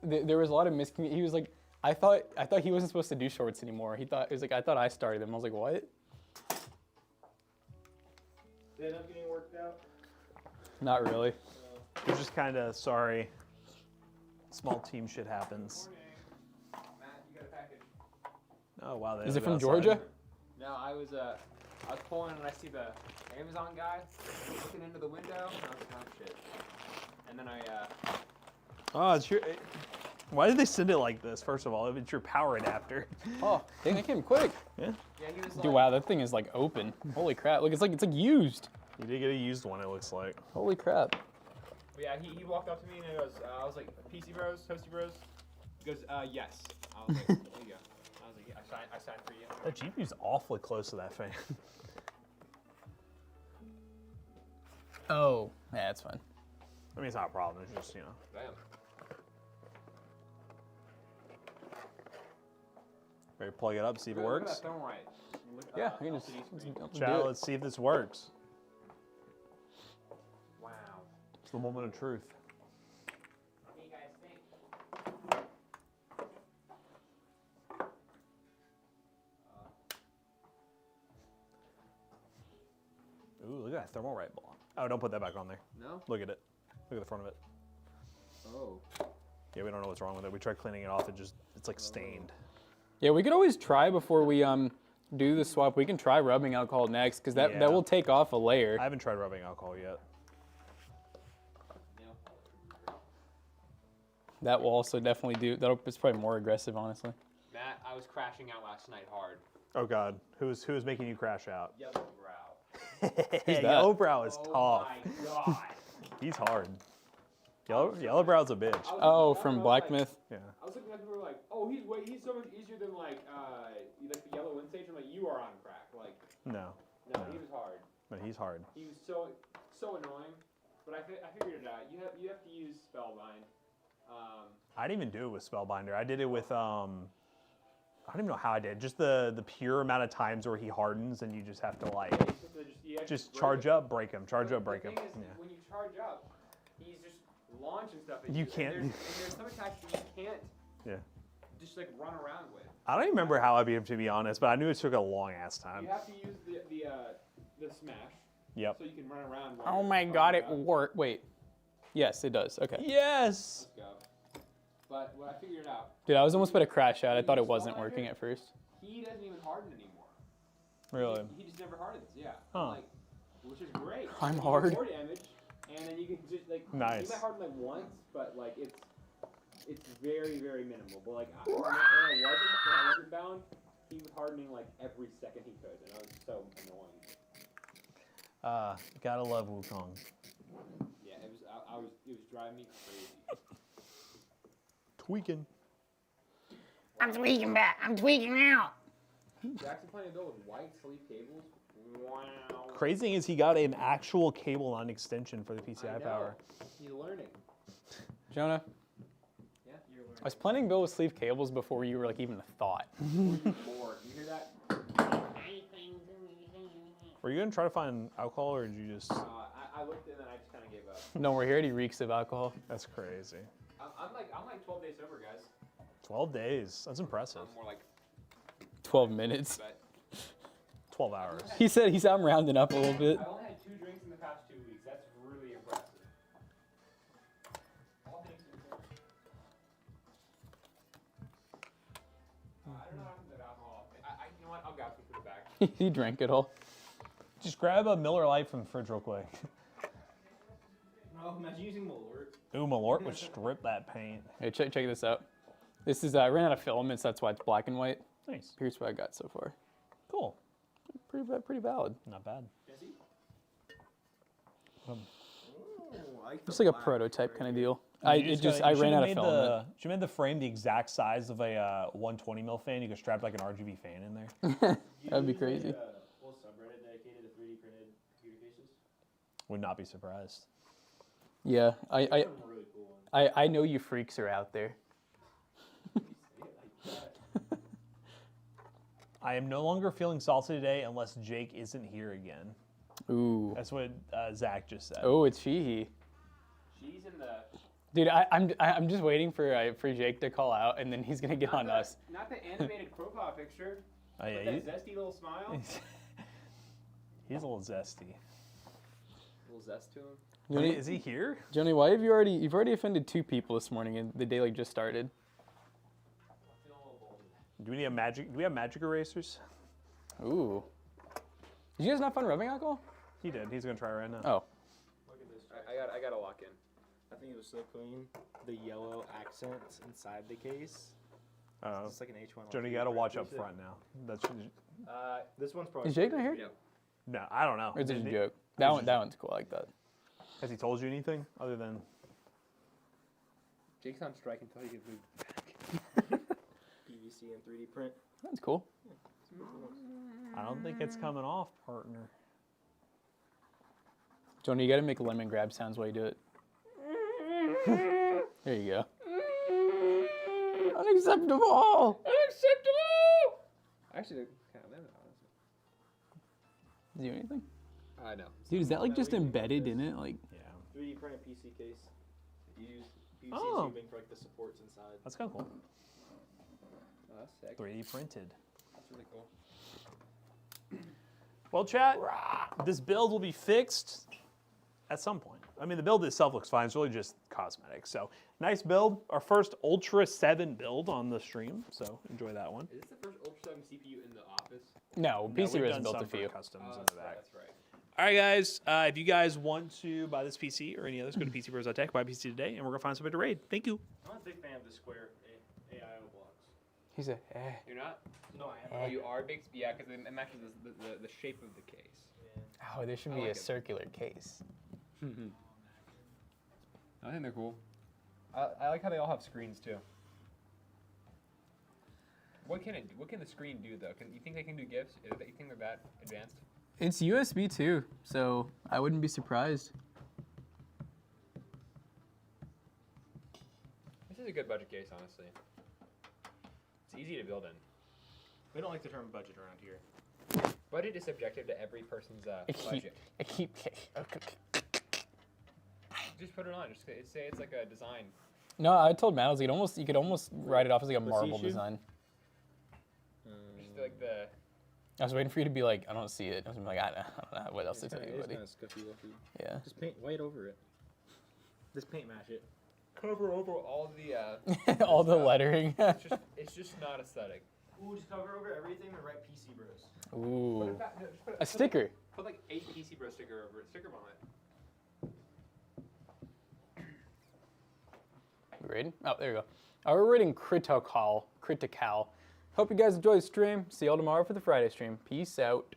there was a lot of miscommunication. He was like, I thought he wasn't supposed to do shorts anymore. He was like, I thought I started them. I was like, what? Did it end up getting worked out? Not really. He's just kind of sorry. Small team shit happens. Matt, you got a package. Oh wow, Is it from Georgia? No, I was pulling and I see the Amazon guy looking into the window and I was like, oh shit. And then Oh, it's your. Why did they send it like this? First of all, it's your power adapter. Oh, dang, that came quick. Yeah. yeah, he was Dude, like, wow, that thing is like open. Holy crap! Look, it's like used. You did get a used one. It looks like. Holy crap! yeah, he walked up to me and he goes, I was like, PC Bros, Toasty Bros? He goes, yes. I was like, there you go. I was like, yeah, I signed for you. That GPU's awfully close to that fan. Oh, yeah, that's fine. I mean, it's not a problem. It's just, you know. Bam. Ready to plug it up, see if it Look at works? that thermite. Yeah, we can just LCD screen. do Chat, it. let's see if this works. Wow. It's the moment of truth. What do you guys think? Ooh, look at that thermal right ball. Oh, don't put that back on there. No? Look at it. Look at the front of it. Oh. Yeah, we don't know what's wrong with it. We tried cleaning it off. It's like stained. Yeah, we could always try before we do the swap. We can try rubbing alcohol next because Yeah. that will take off a layer. I haven't tried rubbing alcohol yet. Yeah. That will also definitely do. It's probably more aggressive, honestly. Matt, I was crashing out last night hard. Oh God, who's making you crash out? Yellow brow. Who's that? Yellowbrow is Oh tough. my god. He's hard. Yellowbrow's a bitch. Oh, from Black Myth. Yeah. I was looking at people who were like, oh, he's so much easier than like the yellow wind stage. I'm like, you are on crack. Like, No. no, No. he was hard. No, he's hard. He was so annoying. But I figured it out. You have to use Spellbind. I didn't even do it with Spellbinder. I did it with I don't even know how I did. Just the pure amount of times where he hardens and you just have to like You have to just break charge it. up, break him, charge But up, break the him. thing is, Yeah. when you charge up, he's just launching stuff at You you. can't- And there's some attacks that you can't Yeah. just like run around with. I don't even remember how I beat him, to be honest, but I knew it took a long ass time. You have to use the smash Yep. so you can run around. while Oh you're my God, it charged up. worked. Wait. Yes, it does. Okay. Yes. Let's go. But what I figured out, Dude, I was almost about to crash out. I thought it wasn't working at first. he doesn't even harden anymore. Really? He just never hardens. Yeah. Huh. Like, which is great. I'm You hard. get more damage, and then you can just like Nice. You might harden like once, but like it's very very minimal. But like when I wasn't bound, he was hardening like every second he could, and I was so annoying. Gotta love Wukong. Yeah, it was driving me crazy. Tweaking. I'm tweaking back. I'm tweaking out. Jackson playing a build with white sleeve cables. Wow. Crazy thing is he got an actual cable on extension for the I PCI know. power. He's learning. Jonah, Yeah, you're learning. I was planning to build with sleeve cables before you were like even a thought. More. You hear that? Were you gonna try to find alcohol or did you just? I looked and then I just kind of gave up. No, we're here. He reeks of alcohol. That's crazy. I'm like 12 days sober, guys. 12 days. That's impressive. I'm more like 12 minutes. but 12 hours. He said I'm rounding up a little bit. I've only had 2 drinks in the past 2 weeks. That's really impressive. All things considered. I don't know how to do alcohol. I'll grab some for the back. He drank it all. Just grab a Miller Lite from the fridge real quick. No, imagine using Malort. Ooh, Malort would strip that paint. Hey, check this out. This is I ran out of filaments, that's why it's black and white. Nice. Here's what I got so far. Cool. Pretty valid. Not bad. Jesse? Just like a prototype kind of deal. You I should've ran out of made filament. You made the frame the exact size of a 120 mil fan. You could strap like an RGB fan in there. That'd be crazy. A whole subreddit dedicated to 3D printed computer cases. Would not be surprised. Yeah, Some really cool ones. I know you freaks are out there. I am no longer feeling salty today unless Jake isn't here again. Ooh. That's what Zach just said. Oh, it's Sheehy. She's in the. Dude, I'm just waiting for Jake to call out, and then he's gonna get on us. Not the animated profile picture. Oh, yeah, With that zesty little smile. He's a little zesty. A little zest to him. Johnny, Is he here? Johnny, why have you've already offended 2 people this morning, and the day like just started? Do we have magic erasers? Ooh. Did you guys not find rubbing alcohol? He did. He's gonna try right now. Oh. Look at this. I gotta lock in. I think it was so clean. The yellow accents inside the case. Oh. It's like an H1. Jody, you gotta watch up front now. That's This one's probably. Is Jake not here? Yeah. no. I don't know. Or is it a Did he- joke? That one's cool. I like that. Has he told you anything other than? Jake's on strike until he gets moved back. PVC and 3D print. That's cool. I don't think it's coming off, partner. Johnny, you gotta make lemon grab sounds while you do it. There you go. Unacceptable! Unacceptable! Actually, kind of lemon, honestly. Does it do anything? I know. Dude, is that like just embedded in it? Like, Yeah. 3D printed PC case. You use PVC Oh. tubing for like the supports inside. That's kind of cool. Oh, that's sick. 3D printed. That's really cool. Well, chat, this build will be fixed at some point. I mean, the build itself looks fine. It's really just cosmetic. So, nice build. Our first Ultra 7 build on the stream. So, enjoy that one. Is this the first Ultra 7 CPU in the office? no, No, PC we've Res done built some a for few. customs in That's the right. back. That's right. All right, guys. If you guys want to buy this PC or any others, go to pcbros.tech, buy a PC today, and we're going to find somebody to raid. Thank you. I'm not a big fan of the square AIO blocks. He's a, You're not? No, I am. Eh. Oh, you are big? Yeah, because it matches the shape of the case. oh, there should I be like a it. circular case. I think they're cool. I like how they all have screens too. What can it do? What can the screen do though? You think they can do GIFs? You think they're that advanced? It's USB too, so I wouldn't be surprised. This is a good budget case, honestly. It's easy to build in. We don't like the term budget around here. Budget is subjective to every person's budget. Just put it on. Just say it's like a design. No, I told Matt, I was like, you could almost write it off as like a marble issue? design. Just like the. I was waiting for you to be like, I don't see it. I was like, I don't know what else to tell you, buddy. scuffy looky. Yeah. Just paint white over it. Just paint match it. Cover over all the. All the lettering. It's just not aesthetic. Ooh, just cover over everything and write PC Bros. Ooh. Just put A sticker. Put like 8 PC Bros sticker over it. Sticker bomb it. We ready? Oh, there you go. We're rating Critical. Hope you guys enjoy the stream. See y'all tomorrow for the Friday stream. Peace out.